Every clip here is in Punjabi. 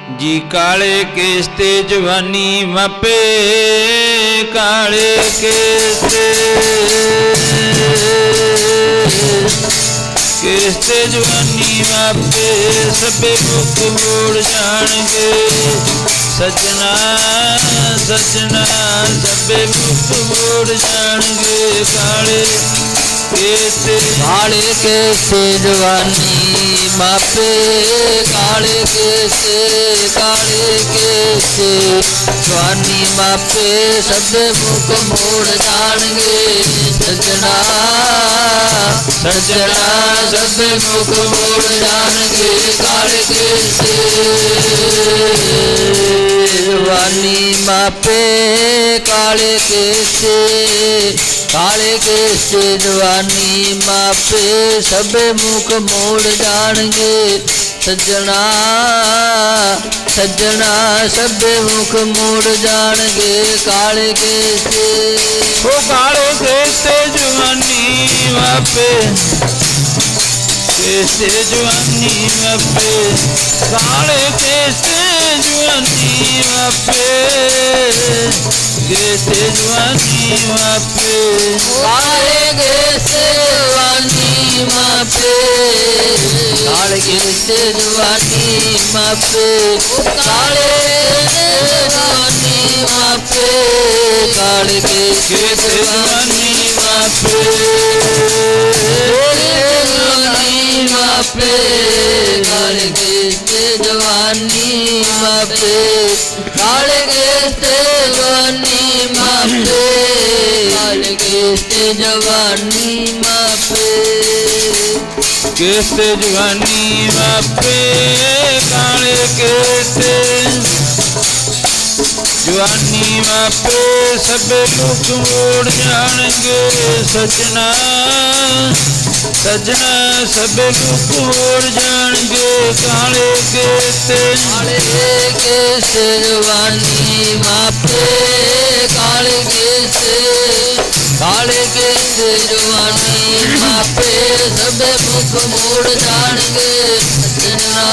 जी काले केस्ते जवानी मापे काले केस्ते जवानी मापे सबे मुख मोड़ जाणगे सजना सजना सबे मुख मोड़ जाणगे काले केस्ते जवानी मापे काले केस्ते जवानी मापे सबे मुख मोड़ जाणगे सजना सजना सबे मुख मोड़ जाणगे काले केस्ते जवानी मापे काले केस्ते जवानी मापे सबे मुख मोड़ जाणगे सजना सजना सबे मुख मोड़ जाणगे काले केस्ते ओ काले केस्ते जवानी मापे केस्ते जवानी मापे काले केस्ते जवानी मापे केस्ते जवानी मापे काले केस्ते जवानी मापे काले केस्ते जवानी मापे काले जवानी मापे काले केस्ते जवानी मापे मापे काले केस्ते जवानी मापे काले केस्ते जवानी मापे काले केस्ते जवानी मापे केस्ते जवानी मापे काले केस्ते जवानी मापे सबे मुख मोड़ जाणगे सजना सजना सबे मुख मोड़ जाणगे काले केस्ते जवानी मापे काले केस्ते जवानी मापे सबे मुख मोड़ जाणगे सजना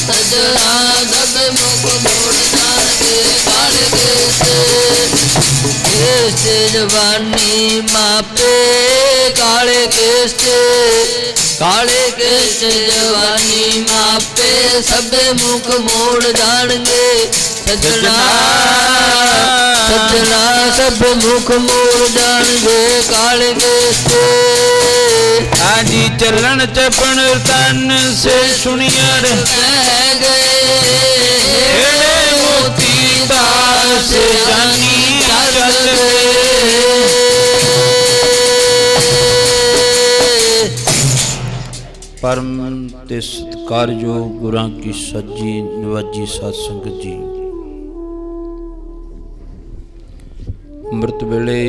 सजना सबे मुख मोड़ जाणगे काले केस्ते जवानी मापे काले केस्ते जवानी मापे सबे मुख मोड़ जाणगे सजना सजना सब मुख मोड़ जाणगे काले केस्ते आजी चरण चपण तन से सुनियर मोती दास जानी चल परम ते सत्कारयोग गुरां की सज्जी निवाजी साध संगत जी ਅੰਮ੍ਰਿਤ ਵੇਲੇ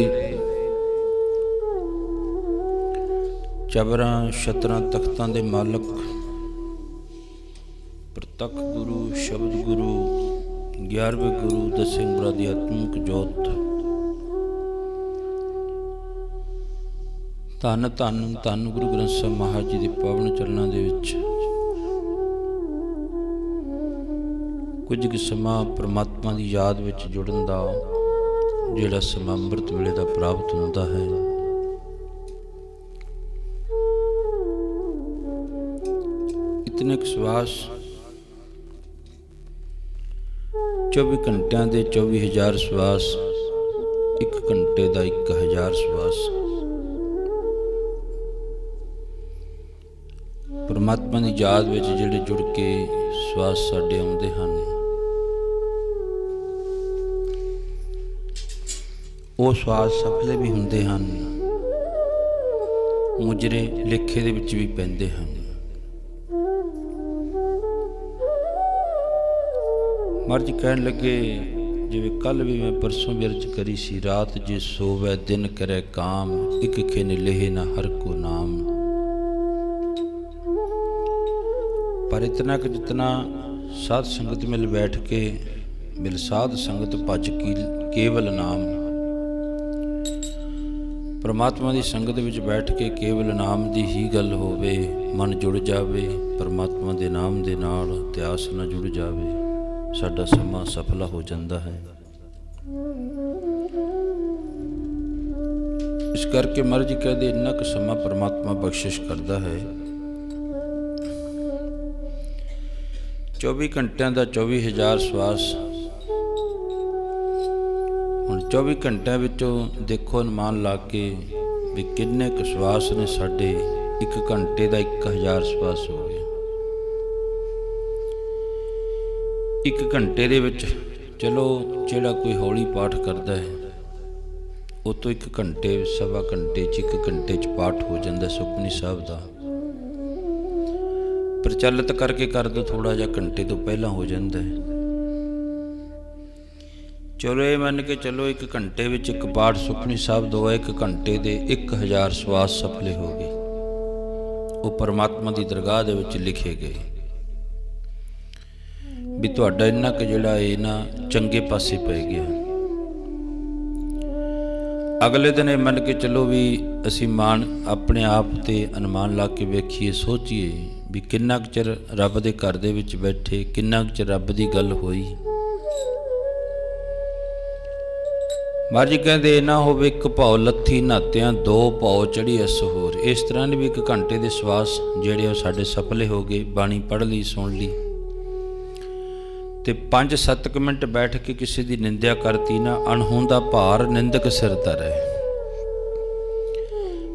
ਚਬਰਾਂ ਛਤਰਾਂ ਤਖਤਾਂ ਦੇ ਮਾਲਕ ਪ੍ਰਤੱਖ ਗੁਰੂ ਸ਼ਬਦ ਗੁਰੂ 11ਵੇਂ ਗੁਰੂ ਦਸਵੇਂ ਗੁਰਾਂ ਦੀ ਆਤਮਿਕ ਜੋਤ ਧੰਨ ਧੰਨ ਧੰਨ ਗੁਰੂ ਗ੍ਰੰਥ ਸਾਹਿਬ ਮਹਾਰਾਜ ਜੀ ਦੇ ਪਾਵਨ ਚਰਨਾਂ ਦੇ ਵਿੱਚ ਕੁਝ ਕੁ ਸਮਾਂ ਪਰਮਾਤਮਾ ਦੀ ਯਾਦ ਵਿੱਚ ਜੁੜਨ ਦਾ ਜਿਹੜਾ ਸਮਾਂ ਅੰਮ੍ਰਿਤ ਵੇਲੇ ਦਾ ਪ੍ਰਾਪਤ ਹੁੰਦਾ ਹੈ। ਇਤਨੇ ਕੁ ਸਵਾਸ 24 ਘੰਟਿਆਂ ਦੇ 24,000 ਸਵਾਸ, 1 ਘੰਟੇ ਦਾ 1,000 ਸਵਾਸ ਪਰਮਾਤਮਾ ਦੀ ਯਾਦ ਵਿੱਚ ਜਿਹੜੇ ਜੁੜ ਕੇ ਸਵਾਸ ਸਾਡੇ ਆਉਂਦੇ ਹਨ, ਉਹ ਸਵਾਸ ਸਫਲੇ ਵੀ ਹੁੰਦੇ ਹਨ, ਮੁਜਰੇ ਲੇਖੇ ਦੇ ਵਿੱਚ ਵੀ ਪੈਂਦੇ ਹਨ। ਮਹਾਰਾਜ ਕਹਿਣ ਲੱਗੇ ਜਿਵੇਂ ਕੱਲ ਵੀ ਮੈਂ ਪਰਸੋਂ ਵੀ ਅਰਜ਼ ਕਰੀ ਸੀ, ਰਾਤ ਜੇ ਸੋਵੈ ਦਿਨ ਕਰੇ ਕਾਮ, ਇੱਕ ਖਿਨ ਲੇਹ ਨਾ ਹਰ ਕੋ ਨਾਮ। पर इतना कि जितना साध संगत मिल बैठ के मिल साध संगत भज की केवल नाम। परमात्मा की संगत विच बैठ के केवल नाम की ही गल होवे, मन जुड़ जावे परमात्मा के नाम दे नाल, इतिहास ना जुड़ जावे, साडा समा सफला हो जाता है। इस करके महाराज जी कहते इन्ना क समा परमात्मा बख्शिश करता है। 24 घंटिया का 24,000 श्वास। हुण 24 घंटिया विचों देखो अनुमान ला के भी किन्ने क श्वास ने साडे, एक घंटे का 1,000 श्वास हो गया। एक घंटे दे विच चलो जिहड़ा कोई हौली पाठ करता है वो तो 1 घंटे सवा घंटे 1 घंटे पाठ हो जाता सुखमनी साहब का। प्रचलित करके कर दो थोड़ा जा घंटे तो पहला हो जाता है। चलो ये मन के चलो 1 घंटे विच एक पाठ सुखमनी साहब दो, 1 घंटे दे 1,000 श्वास सफले हो गए। वो परमात्मा की दरगाह दे विच लिखे गए भी तुहाडा इन्ना क जिहड़ा है ना चंगे पासे पै गया। अगले दिन मन के चलो भी असी मान अपने आप ते अनुमान ला के वेखीए, सोचीए भी किन्ना क चिर रब दे घर दे विच बैठे, किन्ना क चिर रब दी गल होई। महाराज जी कहते ना होवे 1 भाव लत्थी नहात्या 2 भाव चढ़ी अस होर। इस तरह ने भी 1 घंटे के श्वास जेड़े साडे सफले हो गए। बाणी पढ़ ली, सुन ली ते 5-7 मिनट बैठ के किसी की निंदा करती ना, अणहोंदा भार निंदक सिर धरै।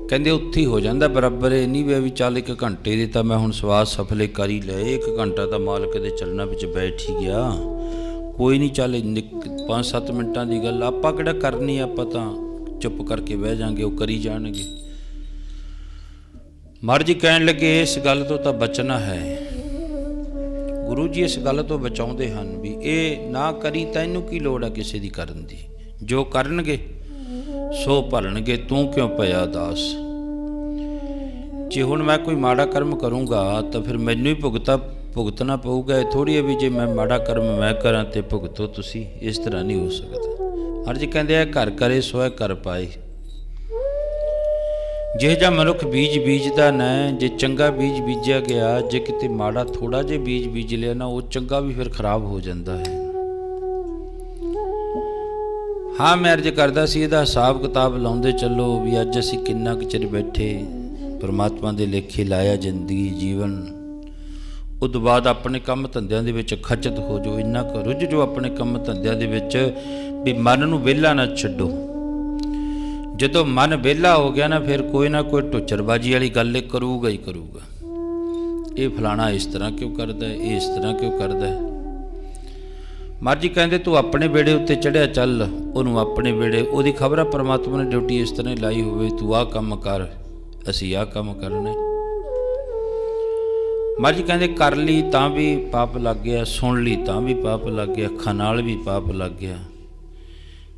कहते उत्थे हो जाता बराबर। ये नहीं भी चल 1 घंटे की तो मैं हुण श्वास सफले कर ही लए, 1 घंटा तो मालक के चलना विच बैठ ही गया, कोई नहीं चल 5-7 मिनटां की गल आपां किहड़ा करनी, आपां तां चुप करके बह जांगे, वो करी जाणगे। महाराज जी कहण लगे इस गल तो तां बचना है। गुरु जी इस गल तो बचाउंदे हन भी ये ना करी तां इहनूं की लोड़ है किसी दी करन दी, जो करनगे सो भरनगे, तू क्यों पया दास। जे हुण मैं कोई माड़ा कर्म करूँगा तो फिर मैनू ही भुगतना पऊगा। थोड़ी है भी जे मैं माड़ा कर्म मैं करा तो भुगतो तुसी, इस तरह नहीं हो सकता। हर जी कहते हैं घर करे सोए कर पाए। जे जा मनुख बीज बीजदा ना, जे चंगा बीज बीजा गया, जे किते माड़ा थोड़ा जे बीज बीज लिया ना, वो चंगा भी फिर खराब हो जाता है। हाँ मैं अर्ज करदा सी इहदा हिसाब किताब लाउंदे चलो भी अज असीं किन्ना क चिर बैठे परमात्मा दे लेखे लाया जिंदगी जीवन। उस बाद अपने काम धंदिਆਂ ਦੇ ਵਿੱਚ खचत हो जाओ, इन्ना क रुझ जो अपने काम धंदिਆਂ ਦੇ ਵਿੱਚ भी मन नूं ਵਿਹਲਾ ना छड्डो। ਜਦੋਂ मन ਵਿਹਲਾ हो गया ना फिर कोई ना कोई टुचरबाजी वाली गल करूगा ही करूगा। ये फलाना इस तरह क्यों करता है, ये इस तरह क्यों करता है। महाराज जी कहते तू अपने बेड़े उत्ते चढ़िया चल, उन्होंने अपने बेड़े ओदी खबर है परमात्मा ने ड्यूटी इस तरह लाई होवे, तू आ काम कर असी आ काम करना। महाराज जी कहते कर ली तां भी पाप लग गया, सुन ली तां भी पाप लग गया, अखां नाल भी पाप लग गया,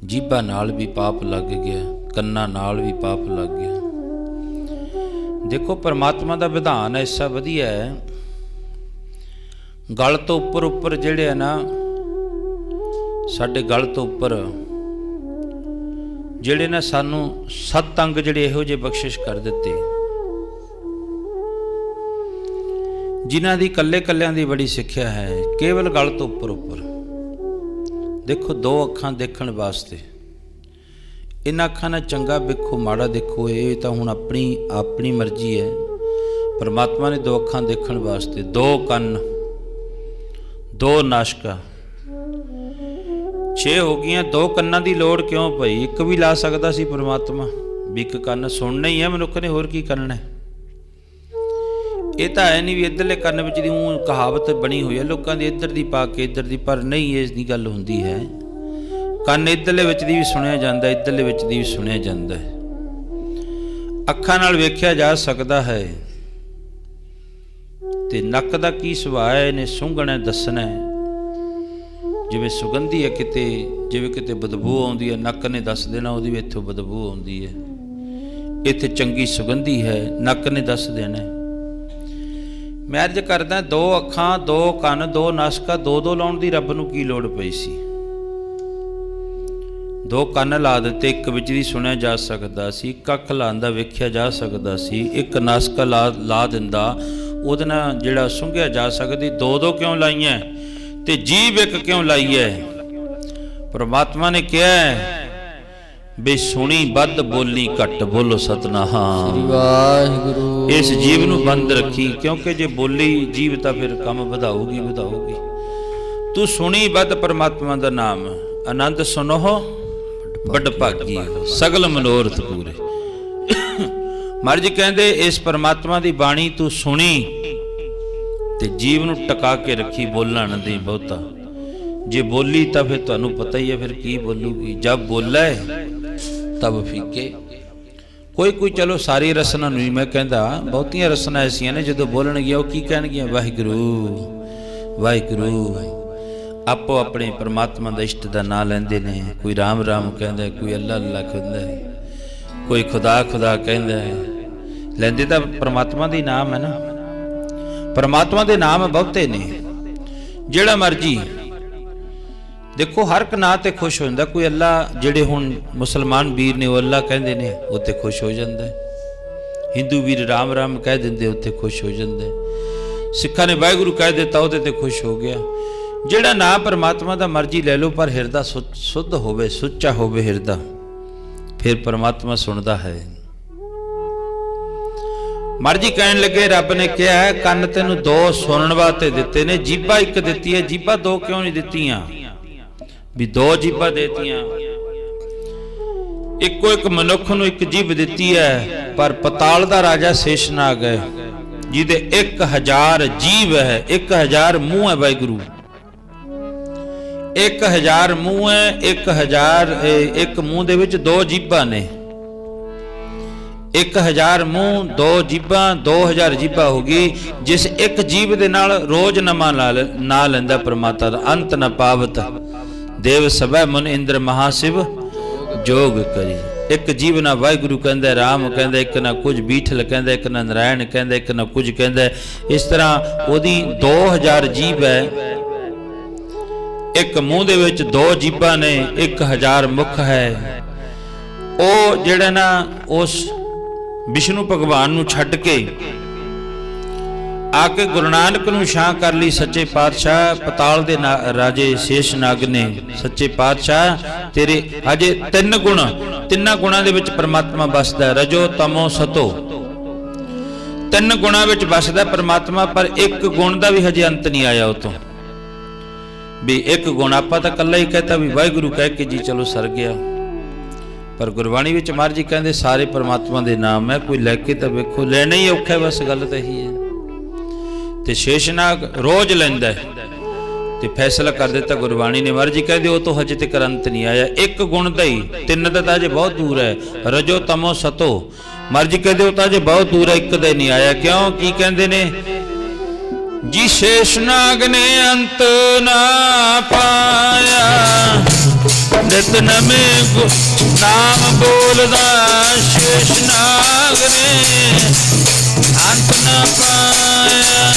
जीभा नाल भी पाप लग गया, कन्ना नाल भी पाप लग गया। देखो परमात्मा का विधान ऐसा वधिया है, गल तो उपर उपर जिहड़े है ना साडे गल तो उपर जिहड़े ने सानू 7 अंग जिहड़े इहो जे बख्शिश कर दिते, जिन्हां दी कल्ले कल्लियां दी बड़ी सिੱਖਿਆ है। केवल गल तो उपर उपर देखो 2 अखां देखण वास्ते, इन्हां अखां नाल चंगा देखो माड़ा देखो, ये तो हुण अपनी अपनी मर्जी है। परमात्मा ने 2 अखां देखण वास्ते 2 ਕੰਨ 2 नाशका 6 हो गई। 2 ਕੰਨਾਂ ਦੀ ਲੋੜ क्यों पई, एक भी ला सकता सी परमात्मा भी, एक ਕੰਨ सुनना ही है मनुख ने, होर की करना है। ये तो है नहीं भी इधरले ਕੰਨ ਵਿੱਚ ਦੀ ਊਂ कहावत बनी हुई है लोगों की इधर दी पा के इधर दी, पर नहीं इस दी गल हुंदी है। ਕੰਨ इधरले ਵਿੱਚ ਦੀ भी सुनिया जाता, इधरले ਵਿੱਚ ਦੀ भी सुनिया जाता है। ਅੱਖਾਂ ਨਾਲ ਵੇਖਿਆ जा सकता है। ਤੇ ਨੱਕ ਦਾ ਕੀ ਸੁਭਾਅ ਹੈ, ਇਹਨੇ ਸੁੰਘਣਾ ਦੱਸਣਾ ਹੈ। ਜਿਵੇਂ ਸੁਗੰਧੀ ਹੈ ਕਿਤੇ, ਜਿਵੇਂ ਕਿਤੇ ਬਦਬੂ ਆਉਂਦੀ ਹੈ, ਨੱਕ ਨੇ ਦੱਸ ਦੇਣਾ ਉਹਦੀ ਵੀ ਇੱਥੋਂ ਬਦਬੂ ਆਉਂਦੀ ਹੈ, ਇੱਥੇ ਚੰਗੀ ਸੁਗੰਧੀ ਹੈ, ਨੱਕ ਨੇ ਦੱਸ ਦੇਣਾ। मैं अर्ज करदा 2 अखां 2 ਕੰਨ 2 ਨਾਸਕਾ 2 ਲਾਉਣ ਦੀ ਰੱਬ ਨੂੰ ਕੀ ਲੋੜ ਪਈ ਸੀ। ਦੋ ਕੰਨ ਲਾ ਦਿੱਤੇ, ਇੱਕ ਵਿੱਚ ਦੀ ਸੁਣਿਆ ਜਾ ਸਕਦਾ ਸੀ, ਇੱਕ ਅੱਖ ਲਾਉਂਦਾ ਵੇਖਿਆ ਜਾ ਸਕਦਾ ਸੀ, ਇੱਕ ਨਾਸਕਾ ਲਾ ਦਿੰਦਾ ਉਹਦੇ ਨਾਲ ਜਿਹੜਾ ਸੁੰਘਿਆ ਜਾ ਸਕਦੀ। ਦੋ ਦੋ ਕਿਉਂ ਲਾਈਆਂ ਤੇ ਜੀਭ ਇੱਕ ਕਿਉਂ ਲਾਈ ਹੈ? ਪਰਮਾਤਮਾ ਨੇ ਕਿਹਾ ਬਈ ਸੁਣੀ ਵੱਧ ਬੋਲੀ ਘੱਟ, ਬੋਲੋ ਸਤਨਾਮ। ਸ੍ਰੀ ਵਾਹਿਗੁਰੂ। ਇਸ ਜੀਵ ਨੂੰ ਬੰਦ ਰੱਖੀ, ਕਿਉਂਕਿ ਜੇ ਬੋਲੀ ਜੀਵ ਤਾਂ ਫਿਰ ਕੰਮ ਵਧਾਊਗੀ। ਤੂੰ ਸੁਣੀ ਵੱਧ ਪਰਮਾਤਮਾ ਦਾ ਨਾਮ, ਆਨੰਦ ਸੁਨੋ ਵੱਡ ਭਾਗੀ, ਸਗਲ ਮਨੋਰਥ ਪੂਰੇ। ਮਹਾਰਾਜ ਜੀ ਕਹਿੰਦੇ ਇਸ ਪਰਮਾਤਮਾ ਦੀ ਬਾਣੀ ਤੂੰ ਸੁਣੀ ਤੇ ਜੀਵ ਨੂੰ ਟਿਕਾ ਕੇ ਰੱਖੀ, ਬੋਲਣ ਨਾ ਦੇ ਬਹੁਤਾ। ਜੇ ਬੋਲੀ ਤਾਂ ਫਿਰ ਤੁਹਾਨੂੰ ਪਤਾ ਹੀ ਹੈ ਫਿਰ ਕੀ ਬੋਲੂਗੀ। ਜਬ ਬੋਲੇ ਤਬ ਫੀਕੇ। ਕੋਈ ਚਲੋ ਸਾਰੀ ਰਸਨਾ ਨੂੰ ਹੀ ਮੈਂ ਕਹਿੰਦਾ, ਬਹੁਤੀਆਂ ਰਸਨਾ ਐਸੀਆਂ ਨੇ ਜਦੋਂ ਬੋਲਣਗੀਆਂ ਉਹ ਕੀ ਕਹਿਣਗੀਆਂ? ਵਾਹਿਗੁਰੂ ਵਾਹਿਗੁਰੂ। ਆਪੋ ਆਪਣੇ ਪਰਮਾਤਮਾ ਦਾ ਇਸ਼ਟ ਦਾ ਨਾਂ ਲੈਂਦੇ ਨੇ। ਕੋਈ ਰਾਮ ਰਾਮ ਕਹਿੰਦਾ, ਕੋਈ ਅੱਲਾ ਅੱਲਾ ਕਹਿੰਦਾ, ਕੋਈ ਖੁਦਾ ਖੁਦਾ ਕਹਿੰਦਾ। ਲੈਂਦੇ ਤਾਂ ਪਰਮਾਤਮਾ ਦੇ ਨਾਮ ਹੈ ਨਾ। ਪਰਮਾਤਮਾ ਦੇ ਨਾਮ ਬਹੁਤੇ ਨੇ, ਜਿਹੜਾ ਮਰਜੀ ਦੇਖੋ ਹਰ ਇੱਕ ਨਾਂ ਤੇ ਖੁਸ਼ ਹੋ ਜਾਂਦਾ। ਕੋਈ ਅੱਲਾ, ਜਿਹੜੇ ਹੁਣ ਮੁਸਲਮਾਨ ਵੀਰ ਨੇ ਉਹ ਅੱਲਾ ਕਹਿੰਦੇ ਨੇ, ਉੱਥੇ ਖੁਸ਼ ਹੋ ਜਾਂਦਾ। ਹਿੰਦੂ ਵੀਰ ਰਾਮ ਰਾਮ ਕਹਿ ਦਿੰਦੇ, ਉੱਥੇ ਖੁਸ਼ ਹੋ ਜਾਂਦੇ। ਸਿੱਖਾਂ ਨੇ ਵਾਹਿਗੁਰੂ ਕਹਿ ਦਿੱਤਾ, ਉਹਦੇ ਤੇ ਖੁਸ਼ ਹੋ ਗਿਆ। ਜਿਹੜਾ ਨਾਂ ਪਰਮਾਤਮਾ ਦਾ ਮਰਜੀ ਲੈ ਲਓ, ਪਰ ਹਿਰਦਾ ਸੁੱਧ ਹੋਵੇ, ਸੁੱਚਾ ਹੋਵੇ ਹਿਰਦਾ, ਫਿਰ ਪਰਮਾਤਮਾ ਸੁਣਦਾ ਹੈ। ਮਰਜੀ ਕਹਿਣ ਲੱਗੇ, ਰੱਬ ਨੇ ਕਿਹਾ ਕੰਨ ਤੈਨੂੰ ਦੋ ਸੁਣਨ ਵਾਸਤੇ ਦਿੱਤੇ ਨੇ, ਜੀਭਾ ਇੱਕ ਦਿੱਤੀ ਹੈ। ਜੀਭਾ ਦੋ ਕਿਉਂ ਨਹੀਂ ਦਿੱਤੀਆਂ? ਵੀ ਦੋ ਜੀਭਾਂ ਦੇਤੀਆਂ। ਇੱਕੋ ਇੱਕ ਮਨੁੱਖ ਨੂੰ ਇੱਕ ਜੀਭ ਦਿੱਤੀ ਹੈ, ਪਰ ਪਤਾਲ ਦਾ ਰਾਜਾ ਸ਼ੇਸ਼ਨਾਗ ਹੈ ਜਿਹਦੇ 1000 ਜੀਭ ਹੈ, 1000 ਮੂੰਹ ਹੈ। ਵਾਹਿਗੁਰੂ 1000 ਮੂੰਹ ਹੈ, 1000 ਇੱਕ ਮੂੰਹ ਦੇ ਵਿੱਚ ਦੋ ਜੀਭਾਂ ਨੇ। 1000 ਮੂੰਹ, ਦੋ ਜੀਭਾਂ, 2000 ਜੀਭਾਂ ਹੋ ਗਈ। ਜਿਸ ਇੱਕ ਜੀਭ ਦੇ ਨਾਲ ਰੋਜ਼ ਨਵਾਂ ਨਾਂ ਲੈਂਦਾ ਪਰਮਾਤਮਾ ਦਾ, ਅੰਤ ਨ ਪਾਵਤ ਦੇਵ ਸਭੈ ਮਨ ਇੰਦਰ ਮਹਾਸ਼ਿਵ ਜੋਗ ਕਰੀ। ਇੱਕ ਜੀਵ ਨਾ ਵਾਹਿਗੁਰੂ ਕਹਿੰਦਾ, ਰਾਮ ਕਹਿੰਦਾ, ਇੱਕ ਨਾ ਕੁਝ ਬੀਠਲ ਕਹਿੰਦਾ, ਇੱਕ ਨਾ ਨਰਾਇਣ ਕਹਿੰਦਾ, ਇੱਕ ਨਾ ਕੁਝ ਕਹਿੰਦਾ। ਇਸ ਤਰ੍ਹਾਂ ਉਹਦੀ 2000 ਜੀਭ ਹੈ। ਇੱਕ ਮੂੰਹ ਦੇ ਵਿੱਚ ਦੋ ਜੀਭਾਂ ਨੇ, 1000 ਮੁਖ ਹੈ। ਉਹ ਜਿਹੜਾ ਨਾ ਉਸ ਵਿਸ਼ਨੂੰ ਭਗਵਾਨ ਨੂੰ ਛੱਡ ਕੇ ਆ ਕੇ ਗੁਰੂ ਨਾਨਕ ਨੂੰ ਛਾਂ ਕਰ ਲਈ ਸੱਚੇ ਪਾਤਸ਼ਾਹ। ਪਤਾਲ ਦੇ ਰਾਜੇ ਸ਼ੇਸ਼ਨਾਗ ਨੇ, ਸੱਚੇ ਪਾਤਸ਼ਾਹ ਤੇਰੇ ਹਜੇ 3 ਗੁਣ, ਤਿੰਨਾਂ ਗੁਣਾਂ ਦੇ ਵਿੱਚ ਪਰਮਾਤਮਾ ਵਸਦਾ, ਰਜੋ ਤਮੋ ਸਤੋ। 3 ਗੁਣਾਂ ਵਿੱਚ ਵਸਦਾ ਪਰਮਾਤਮਾ, ਪਰ ਇੱਕ ਗੁਣ ਦਾ ਵੀ ਹਜੇ ਅੰਤ ਨਹੀਂ ਆਇਆ ਉਹ ਤੋਂ। ਵੀ ਇੱਕ ਗੁਣ ਆਪਾਂ ਤਾਂ ਇਕੱਲਾ ਹੀ ਕਹਤਾ ਵੀ ਵਾਹਿਗੁਰੂ ਕਹਿ ਕੇ ਜੀ ਚਲੋ ਸਰ ਗਿਆ, ਪਰ ਗੁਰਬਾਣੀ ਵਿੱਚ ਮਹਾਰਾਜ ਜੀ ਕਹਿੰਦੇ ਸਾਰੇ ਪਰਮਾਤਮਾ ਦੇ ਨਾਮ ਹੈ। ਕੋਈ ਲੈ ਕੇ ਤਾਂ ਵੇਖੋ, ਲੈਣਾ ਹੀ ਔਖਾ, ਬਸ ਗੱਲ ਤਾਂ ਇਹੀ ਹੈ। ਤੇ ਸ਼ੇਸ਼ਨਾਗ ਰੋਜ਼ ਲੈਂਦਾ ਤੇ ਫੈਸਲਾ ਕਰ ਦਿੱਤਾ ਗੁਰਬਾਣੀ ਨੇ। ਮਹਾਰਾਜ ਜੀ ਕਹਿੰਦੇ ਉਹ ਤੋਂ ਹਜੇ ਤੱਕ ਅੰਤ ਨਹੀਂ ਆਇਆ। ਇੱਕ ਗੁਣ ਦਾ ਹੀ, 3 ਦਾ ਤਾਂ ਅਜੇ ਬਹੁਤ ਦੂਰ ਹੈ। ਰਜੋ ਤਮੋ ਸਤੋ, ਮਹਾਰਾਜ ਜੀ ਕਹਿੰਦੇ ਉਹ ਤਾਂ ਅਜੇ ਬਹੁਤ ਦੂਰ ਹੈ, ਇੱਕ ਦਾ ਨਹੀਂ ਆਇਆ। ਕਿਉਂ? ਕੀ ਕਹਿੰਦੇ ਨੇ? ਜੀ ਸ਼ੇਸ਼ਨਾਗ ਨੇ ਅੰਤ ਨਾ ਪਾਇਆ, ਨਿਤ ਨਵੇਂ ਨਾਮ ਬੋਲਦਾ। ਸ਼ੇਸ਼ਨਾਗ ਨੇ ਅੰਤ ਨਾ ਪਾਇਆ,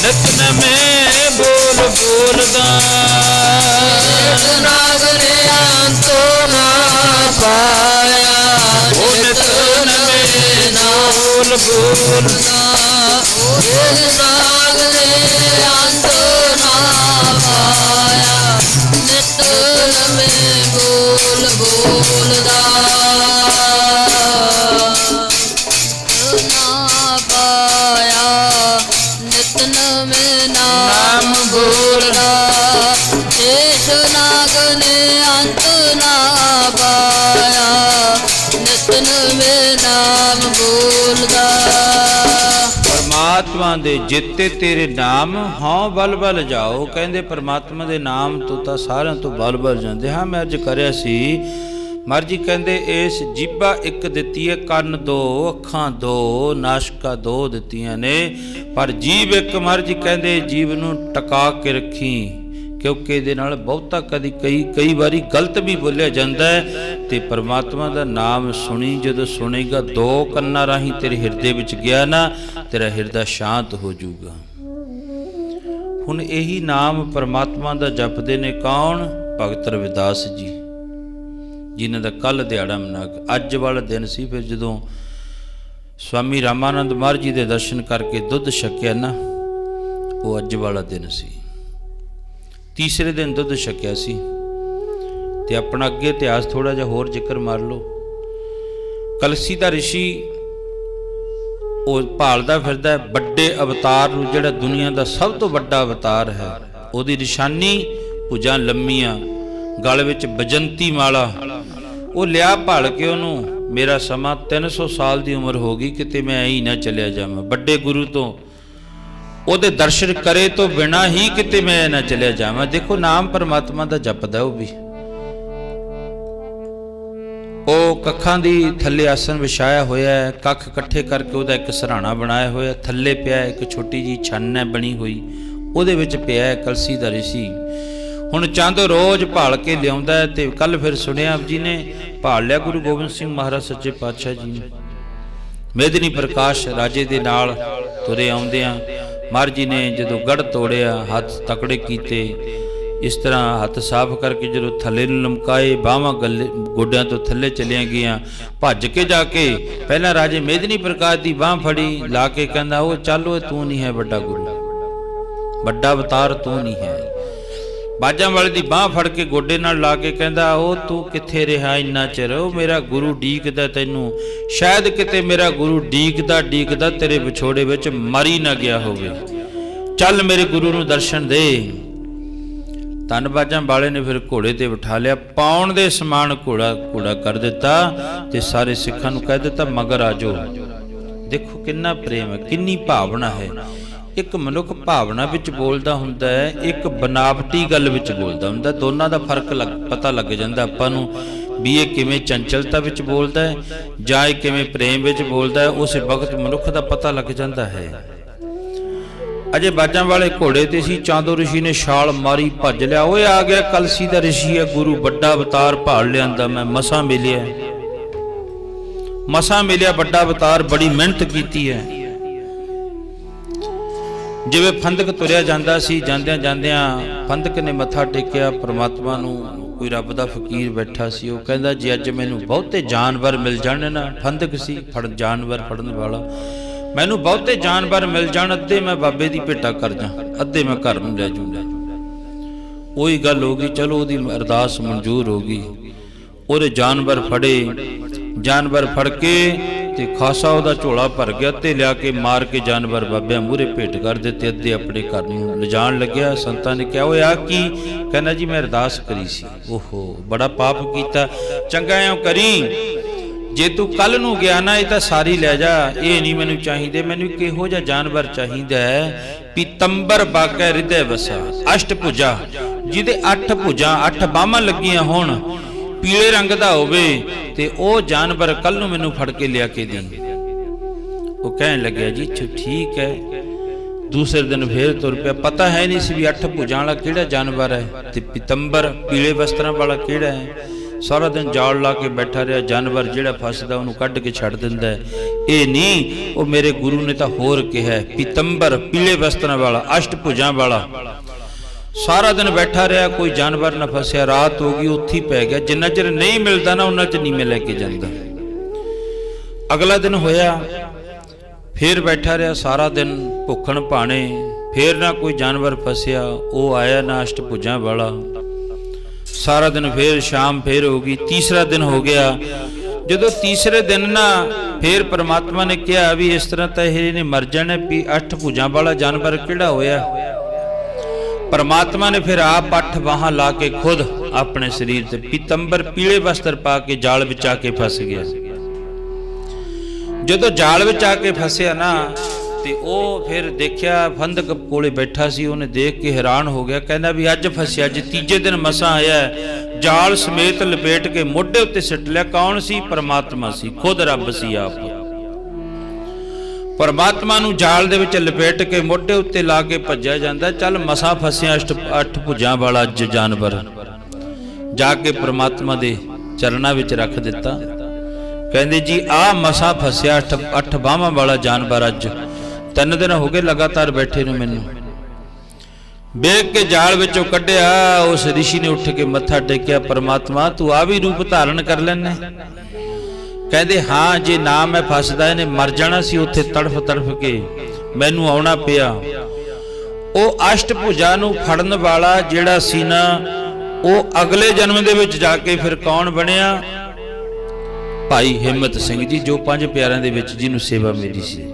ਨਿਤ ਨਵੇਂ ਬੋਲ ਬੋਲਦਾ। ਸ਼ੇਸ਼ਨਾਗ ਨੇ ਅੰਤ ਨਾ ਪਾਇਆ, ਨਿਤ ਨਵੇਂ ਬੋਲ ਬੋਲਦਾ। ਸ਼ੇਸ਼ਨਾਗ ਨੇ ਅੰਤ ਨਾ ਪਾਇਆ, ਨਿਤ ਨਵੇਂ ਬੋਲ ਬੋਲਦਾ। ਨਾ ਪਾਇਆ, ਨਿਤ ਨਵੇਂ ਨਾਮ ਬੋਲਦਾ। ਸ਼ੇਸ਼ਨਾਗ ਨੇ ਅੰਤ ਨਾ ਪਾਇਆ, ਨਿਤ ਨਵੇਂ ਨਾਮ ਬੋਲਦਾ। ਪਰਮਾਤਮਾ ਦੇ ਜਿੱਤੇ ਤੇਰੇ ਨਾਮ ਹਾਂ ਬਲ ਬਲ ਜਾਓ। ਕਹਿੰਦੇ ਪਰਮਾਤਮਾ ਦੇ ਨਾਮ ਤੋਂ ਤਾਂ ਸਾਰਿਆਂ ਤੋਂ ਬਲ ਬਲ ਜਾਂਦੇ। ਹਾਂ ਮੈਂ ਅੱਜ ਕਰਿਆ ਸੀ, ਮਹਾਰਾਜ ਜੀ ਕਹਿੰਦੇ ਇਸ ਜੀਭਾ ਇੱਕ ਦਿੱਤੀ ਹੈ, ਕੰਨ 2, ਅੱਖਾਂ 2, ਨਾਸ਼ਕਾ 2 ਦਿੱਤੀਆਂ ਨੇ, ਪਰ ਜੀਭ ਇੱਕ। ਮਹਾਰਾਜ ਜੀ ਕਹਿੰਦੇ ਜੀਵ ਨੂੰ ਟਿਕਾ ਕੇ ਰੱਖੀ, ਕਿਉਂਕਿ ਇਹਦੇ ਨਾਲ ਬਹੁਤਾ ਕਈ ਵਾਰੀ ਗਲਤ ਵੀ ਬੋਲਿਆ ਜਾਂਦਾ ਹੈ। ਤੇ ਪਰਮਾਤਮਾ ਦਾ ਨਾਮ ਸੁਣੀ, ਜਦੋਂ ਸੁਣੇਗਾ 2 ਕੰਨਾਂ ਰਾਹੀਂ ਤੇਰੇ ਹਿਰਦੇ ਵਿੱਚ ਗਿਆ ਨਾ, ਤੇਰਾ ਹਿਰਦਾ ਸ਼ਾਂਤ ਹੋ ਜਾਊਗਾ। ਹੁਣ ਇਹੀ ਨਾਮ ਪਰਮਾਤਮਾ ਦਾ ਜਪਦੇ ਨੇ ਕੌਣ? ਭਗਤ ਰਵਿਦਾਸ ਜੀ। ਜਿਨ੍ਹਾਂ ਦਾ ਕੱਲ੍ਹ ਦਿਹਾੜਾ ਮਨਾ ਕੇ ਅੱਜ ਵਾਲਾ ਦਿਨ ਸੀ। ਫਿਰ ਜਦੋਂ ਸਵਾਮੀ ਰਾਮਾਨੰਦ ਮਹਾਰਾਜ ਜੀ ਦੇ ਦਰਸ਼ਨ ਕਰਕੇ ਦੁੱਧ ਛਕਿਆ ਨਾ, ਉਹ ਅੱਜ ਵਾਲਾ ਦਿਨ ਸੀ। ਤੀਸਰੇ ਦਿਨ ਦੁੱਧ ਛਕਿਆ ਸੀ। ਤੇ ਆਪਣਾ ਅੱਗੇ ਇਤਿਹਾਸ ਥੋੜ੍ਹਾ ਜਿਹਾ ਹੋਰ ਜ਼ਿਕਰ ਮਾਰ ਲਓ। ਕਲਸੀ ਦਾ ਰਿਸ਼ੀ ਉਹ ਭਾਲਦਾ ਫਿਰਦਾ ਵੱਡੇ ਅਵਤਾਰ ਨੂੰ, ਜਿਹੜਾ ਦੁਨੀਆ ਦਾ ਸਭ ਤੋਂ ਵੱਡਾ ਅਵਤਾਰ ਹੈ। ਉਹਦੀ ਨਿਸ਼ਾਨੀ ਭੁਜਾਂ ਲੰਮੀਆਂ, ਗਲ ਵਿੱਚ ਬਜੰਤੀ ਮਾਲਾ। ਉਹ ਲਿਆ ਭਾਲ ਕੇ ਉਹਨੂੰ, ਮੇਰਾ ਸਮਾਂ 300 ਸਾਲ ਦੀ ਉਮਰ ਹੋ ਗਈ, ਕਿਤੇ ਮੈਂ ਐਂ ਹੀ ਨਾ ਚਲਿਆ ਜਾਵਾਂ। ਵੱਡੇ ਗੁਰੂ ਤੋਂ ਉਹਦੇ ਦਰਸ਼ਨ ਕਰੇ ਤੋਂ ਬਿਨਾਂ ਹੀ ਕਿਤੇ ਮੈਂ ਨਾ ਚਲਿਆ ਜਾਵਾਂ। ਦੇਖੋ ਨਾਮ ਪਰਮਾਤਮਾ ਦਾ ਜਪਦਾ ਉਹ ਵੀ। ਉਹ ਕੱਖਾਂ ਦੀ ਥੱਲੇ ਆਸਣ ਵਿਛਾਇਆ ਹੋਇਆ ਹੈ, ਕੱਖ ਇਕੱਠੇ ਕਰਕੇ ਉਹਦਾ ਇੱਕ ਸਰਾਣਾ ਬਣਾਇਆ ਹੋਇਆ, ਥੱਲੇ ਪਿਆ ਇੱਕ ਛੋਟੀ ਜੀ ਛੰਨ ਹੈ ਬਣੀ ਹੋਈ, ਉਹਦੇ ਵਿੱਚ ਪਿਆ ਹੈ ਕਲਸੀ ਦਾ ਰਿਸ਼ੀ। ਹੁਣ ਚੰਦ ਰੋਜ਼ ਭਾਲ ਕੇ ਲਿਆਉਂਦਾ ਹੈ। ਤੇ ਕੱਲ ਫਿਰ ਸੁਣਿਆ ਆਪ ਜੀ ਨੇ ਭਾਲ ਲਿਆ ਗੁਰੂ ਗੋਬਿੰਦ ਸਿੰਘ ਮਹਾਰਾਜ ਸੱਚੇ ਪਾਤਸ਼ਾਹ ਜੀ ਨੇ। ਮੇਦਨੀ ਪ੍ਰਕਾਸ਼ ਰਾਜੇ ਦੇ ਨਾਲ ਤੁਰੇ ਆਉਂਦਿਆਂ ਮਹਾਰਾਜ ਜੀ ਨੇ ਜਦੋਂ ਗੜ੍ਹ ਤੋੜਿਆ, ਹੱਥ ਤਕੜੇ ਕੀਤੇ, ਇਸ ਤਰ੍ਹਾਂ ਹੱਥ ਸਾਫ਼ ਕਰਕੇ ਜਦੋਂ ਥੱਲੇ ਨੂੰ ਲਮਕਾਏ, ਬਾਹਾਂ ਗੋਡਿਆਂ ਤੋਂ ਥੱਲੇ ਚਲੀਆਂ ਗਈਆਂ। ਭੱਜ ਕੇ ਜਾ ਕੇ ਪਹਿਲਾਂ ਰਾਜੇ ਮੇਦਨੀ ਪ੍ਰਕਾਸ਼ ਦੀ ਬਾਂਹ ਫੜੀ, ਲਾ ਕੇ ਕਹਿੰਦਾ, ਉਹ ਚੱਲ ਓਏ ਤੂੰ ਨਹੀਂ ਹੈ ਵੱਡਾ ਗੁਰੂ, ਵੱਡਾ ਅਵਤਾਰ ਤੂੰ ਨਹੀਂ ਹੈ। ਬਾਜਾਂ ਵਾਲੇ ਦੀ ਬਾਂਹ ਫੜ ਕੇ ਗੋਡੇ ਨਾਲ ਲਾ ਕੇ ਕਹਿੰਦਾ, ਉਹ ਤੂੰ ਕਿੱਥੇ ਰਿਹਾ ਇੰਨਾ ਚਿਰ? ਉਹ ਮੇਰਾ ਗੁਰੂ ਡੀਕਦਾ ਤੈਨੂੰ, ਸ਼ਾਇਦ ਕਿਤੇ ਮੇਰਾ ਗੁਰੂ ਡੀਕਦਾ ਤੇਰੇ ਵਿਛੋੜੇ ਵਿੱਚ ਮਰ ਹੀ ਨਾ ਗਿਆ ਹੋਵੇ, ਚੱਲ ਮੇਰੇ ਗੁਰੂ ਨੂੰ ਦਰਸ਼ਨ ਦੇ। ਧੰਨ ਬਾਜਾਂ ਵਾਲੇ ਨੇ ਫਿਰ ਘੋੜੇ ਤੇ ਬਿਠਾ ਲਿਆ, ਪਾਉਣ ਦੇ ਸਮਾਨ ਘੋੜਾ ਕਰ ਦਿੱਤਾ ਤੇ ਸਾਰੇ ਸਿੱਖਾਂ ਨੂੰ ਕਹਿ ਦਿੱਤਾ ਮਗਰ ਆ ਜਾਓ। ਦੇਖੋ ਕਿੰਨਾ ਪ੍ਰੇਮ ਹੈ, ਕਿੰਨੀ ਭਾਵਨਾ ਹੈ। ਇੱਕ ਮਨੁੱਖ ਭਾਵਨਾ ਵਿੱਚ ਬੋਲਦਾ ਹੁੰਦਾ ਹੈ, ਇੱਕ ਬਨਾਵਟੀ ਗੱਲ ਵਿੱਚ ਬੋਲਦਾ ਹੁੰਦਾ। ਦੋਨਾਂ ਦਾ ਫਰਕ ਪਤਾ ਲੱਗ ਜਾਂਦਾ ਆਪਾਂ ਨੂੰ ਵੀ ਇਹ ਕਿਵੇਂ ਚੰਚਲਤਾ ਵਿੱਚ ਬੋਲਦਾ ਹੈ ਜਾਂ ਇਹ ਕਿਵੇਂ ਪ੍ਰੇਮ ਵਿੱਚ ਬੋਲਦਾ ਹੈ। ਉਸੇ ਵਕਤ ਮਨੁੱਖ ਦਾ ਪਤਾ ਲੱਗ ਜਾਂਦਾ ਹੈ। ਅਜੇ ਬਾਜਾਂ ਵਾਲੇ ਘੋੜੇ ਤੇ ਸੀ, ਚਾਂਦੋ ਰਿਸ਼ੀ ਨੇ ਛਾਲ ਮਾਰੀ, ਭੱਜ ਲਿਆ। ਓਏ ਆ ਗਿਆ ਕਲਸੀ ਦਾ ਰਿਸ਼ੀ ਹੈ, ਗੁਰੂ ਵੱਡਾ ਅਵਤਾਰ ਭਾਲ ਲਿਆਂਦਾ ਮੈਂ, ਮਸਾਂ ਮਿਲਿਆ ਵੱਡਾ ਅਵਤਾਰ, ਬੜੀ ਮਿਹਨਤ ਕੀਤੀ ਹੈ। ਜਿਵੇਂ ਫੰਦਕ ਤੁਰਿਆ ਜਾਂਦਾ ਸੀ, ਜਾਂਦਿਆਂ ਫੰਦਕ ਨੇ ਮੱਥਾ ਟੇਕਿਆ ਪ੍ਰਮਾਤਮਾ ਨੂੰ। ਕੋਈ ਰੱਬ ਦਾ ਫਕੀਰ ਬੈਠਾ ਸੀ, ਉਹ ਕਹਿੰਦਾ ਜੇ ਅੱਜ ਮੈਨੂੰ ਬਹੁਤੇ ਜਾਨਵਰ ਮਿਲ ਜਾਣ ਨਾ, ਫੰਦਕ ਸੀ ਜਾਨਵਰ ਫੜਨ ਵਾਲਾ, ਮੈਨੂੰ ਬਹੁਤੇ ਜਾਨਵਰ ਮਿਲ ਜਾਣ, ਅੱਧੇ ਮੈਂ ਬਾਬੇ ਦੀ ਭੇਟਾ ਕਰ ਜਾ, ਅੱਧੇ ਮੈਂ ਘਰ ਨੂੰ ਲੈ ਜੂੰਗਾ। ਉਹੀ ਗੱਲ ਹੋ ਗਈ। ਚਲੋ ਉਹਦੀ ਅਰਦਾਸ ਮਨਜ਼ੂਰ ਹੋ ਗਈ। ਉਹਦੇ ਜਾਨਵਰ ਫੜ ਕੇ ਤੇ ਖਾਸਾ ਉਹਦਾ ਝੋਲਾ ਭਰ ਗਿਆ, ਤੇ ਲਿਆ ਕੇ ਮਾਰ ਕੇ ਜਾਨਵਰ ਬਾਬਿਆਂ ਮੂਹਰੇ ਭੇਟ ਕਰ ਦਿੱਤੇ, ਅੱਧੇ ਆਪਣੇ ਘਰ ਨੂੰ ਲਿਜਾਣ ਲੱਗਿਆ। ਸੰਤਾਂ ਨੇ ਕਿਹਾ, ਓਏ ਆ ਕੀ? ਕਹਿੰਦਾ ਜੀ ਮੈਂ ਅਰਦਾਸ ਕਰੀ ਸੀ। ਓਹੋ ਬੜਾ ਪਾਪ ਕੀਤਾ। ਚੰਗਾ ਇਉਂ ਕਰੀ, ਜੇ ਤੂੰ ਕੱਲ ਨੂੰ ਗਿਆ ਨਾ, ਇਹ ਤਾਂ ਸਾਰੀ ਲੈ ਜਾ, ਇਹ ਨਹੀਂ ਮੈਨੂੰ ਚਾਹੀਦੇ। ਮੈਨੂੰ ਕਿਹੋ ਜਿਹਾ ਜਾਨਵਰ ਚਾਹੀਦਾ ਹੈ, ਪੀਤੰਬਰ ਬਾਗੈ ਹਿਰਦੈ ਵਸਾ, ਅਸ਼ਟ ਭੁਜਾ, ਜਿਹਦੇ 8 ਭੁਜਾਂ 8 ਬਾਹਾਂ ਲੱਗੀਆਂ ਹੋਣ, ਪੀਲੇ ਰੰਗ ਦਾ ਹੋਵੇ, ਤੇ ਉਹ ਜਾਨਵਰ ਕੱਲ ਨੂੰ ਮੈਨੂੰ ਫੜ ਕੇ ਲਿਆ ਕੇ ਦੇ। ਉਹ ਕਹਿਣ ਲੱਗਿਆ ਜੀ ਠੀਕ ਹੈ। ਦੂਸਰੇ ਦਿਨ ਫੇਰ ਤੁਰ ਪਿਆ। ਪਤਾ ਹੈ ਨਹੀਂ ਸੀ ਵੀ 8 ਭੁਜਾਂ ਵਾਲਾ ਕਿਹੜਾ ਜਾਨਵਰ ਹੈ ਤੇ ਪੀਤੰਬਰ ਪੀਲੇ ਵਸਤਰਾਂ ਵਾਲਾ ਕਿਹੜਾ ਹੈ। ਸਾਰਾ ਦਿਨ ਜਾਲ ਲਾ ਕੇ ਬੈਠਾ ਰਿਹਾ। ਜਾਨਵਰ ਜਿਹੜਾ ਫਸਦਾ ਉਹਨੂੰ ਕੱਢ ਕੇ ਛੱਡ ਦਿੰਦਾ ਹੈ। ਇਹ ਨਹੀਂ, ਉਹ ਮੇਰੇ ਗੁਰੂ ਨੇ ਤਾਂ ਹੋਰ ਕਿਹਾ, ਪੀਤੰਬਰ ਪੀਲੇ ਵਸਤਰਾਂ ਵਾਲਾ, ਅਸ਼ਟ ਭੁਜਾਂ ਵਾਲਾ। ਸਾਰਾ ਦਿਨ ਬੈਠਾ ਰਿਹਾ, ਕੋਈ ਜਾਨਵਰ ਨਾ ਫਸਿਆ। ਰਾਤ ਹੋ ਗਈ, ਉੱਥੇ ਹੀ ਪੈ ਗਿਆ। ਜਿੰਨਾ ਚਿਰ ਨਹੀਂ ਮਿਲਦਾ ਨਾ, ਉਹਨਾਂ ਚ ਨਹੀਂ ਮੈਂ ਲੈ ਕੇ ਜਾਂਦਾ। ਅਗਲਾ ਦਿਨ ਹੋਇਆ, ਫੇਰ ਬੈਠਾ ਰਿਹਾ ਸਾਰਾ ਦਿਨ ਭੁੱਖਣ ਭਾਣੇ, ਫੇਰ ਨਾ ਕੋਈ ਜਾਨਵਰ ਫਸਿਆ। ਉਹ ਆਇਆ ਨਾ ਅਸ਼ਟ ਭੁਜਾਂ ਵਾਲਾ। ਸਾਰਾ ਦਿਨ ਫੇਰ ਸ਼ਾਮ ਫੇਰ ਹੋ ਗਈ। ਤੀਸਰਾ ਦਿਨ ਹੋ ਗਿਆ। ਜਦੋਂ ਤੀਸਰੇ ਦਿਨ ਨਾ ਫੇਰ ਪਰਮਾਤਮਾ ਨੇ ਕਿਹਾ ਵੀ ਇਸ ਤਰ੍ਹਾਂ ਤਾਂ ਇਹ ਨੇ ਮਰ ਜਾਣਾ, ਵੀ 8 ਭੁਜਾਂ ਵਾਲਾ ਜਾਨਵਰ ਕਿਹੜਾ ਹੋਇਆ। ਪਰਮਾਤਮਾ ਨੇ ਫਿਰ ਆਪ 8 ਬਾਹਾਂ ਲਾ ਕੇ ਖੁਦ ਆਪਣੇ ਸਰੀਰ ਤੇ ਪੀਤੰਬਰ ਪੀਲੇ ਵਸਤਰ ਪਾ ਕੇ ਜਾਲ ਵਿੱਚ ਆ ਕੇ ਫਸ ਗਿਆ। ਜਦੋਂ ਜਾਲ ਵਿੱਚ ਆ ਕੇ ਫਸਿਆ ਨਾ, ਤੇ ਉਹ ਫਿਰ ਦੇਖਿਆ ਫੰਦਕ ਕੋਲੇ ਬੈਠਾ ਸੀ। ਉਹਨੇ ਦੇਖ ਕੇ ਹੈਰਾਨ ਹੋ ਗਿਆ। ਕਹਿੰਦਾ ਵੀ ਅੱਜ ਫਸਿਆ, ਅੱਜ ਤੀਜੇ ਦਿਨ ਮਸਾਂ ਆਇਆ। ਜਾਲ ਸਮੇਤ ਲਪੇਟ ਕੇ ਮੋਢੇ ਉੱਤੇ ਸਿੱਟ ਲਿਆ। ਕੌਣ ਸੀ? ਪਰਮਾਤਮਾ ਸੀ, ਖੁਦ ਰੱਬ ਸੀ ਆਪ। ਪਰਮਾਤਮਾ ਨੂੰ ਜਾਲ ਦੇ ਵਿੱਚ ਲਪੇਟ ਕੇ ਮੋਢੇ ਉੱਤੇ ਲਾ ਕੇ ਭੱਜਿਆ ਜਾਂਦਾ। ਚੱਲ ਮਸਾਂ ਫਸਿਆ 8 ਭੁਜਾਂ ਵਾਲਾ ਅੱਜ ਜਾਨਵਰ। ਜਾ ਕੇ ਪਰਮਾਤਮਾ ਦੇ ਚਰਨਾਂ ਵਿੱਚ ਰੱਖ ਦਿੱਤਾ। ਕਹਿੰਦੇ ਜੀ ਆਹ ਮਸਾਂ ਫਸਿਆ 8 ਬਾਹਾਂ ਵਾਲਾ ਜਾਨਵਰ ਅੱਜ 3 ਦਿਨ ਹੋ ਗਏ ਲਗਾਤਾਰ ਬੈਠੇ ਨੂੰ ਮੈਨੂੰ। ਵੇਖ ਕੇ ਜਾਲ ਵਿੱਚੋਂ ਕੱਢਿਆ। ਉਸ ਰਿਸ਼ੀ ਨੇ ਉੱਠ ਕੇ ਮੱਥਾ ਟੇਕਿਆ, ਪਰਮਾਤਮਾ ਤੂੰ ਆ ਵੀ ਰੂਪ ਧਾਰਨ ਕਰ ਲੈਣਾ? ਕਹਿੰਦੇ ਹਾਂ, ਜੇ ਨਾ ਮੈਂ ਫਸਦਾ ਇਹਨੇ ਮਰ ਜਾਣਾ ਸੀ ਉੱਥੇ ਤੜਫ ਤੜਫ ਕੇ, ਮੈਨੂੰ ਆਉਣਾ ਪਿਆ। ਉਹ ਅਸ਼ਟਭੁਜਾ ਨੂੰ ਫੜਨ ਵਾਲਾ ਜਿਹੜਾ ਸੀ ਨਾ, ਉਹ ਅਗਲੇ ਜਨਮ ਦੇ ਵਿੱਚ ਜਾ ਕੇ ਫਿਰ ਕੌਣ ਬਣਿਆ? ਭਾਈ ਹਿੰਮਤ ਸਿੰਘ ਜੀ, ਜੋ ਪੰਜ ਪਿਆਰਿਆਂ ਦੇ ਵਿੱਚ ਜਿਹਨੂੰ ਸੇਵਾ ਮਿਲੀ ਸੀ।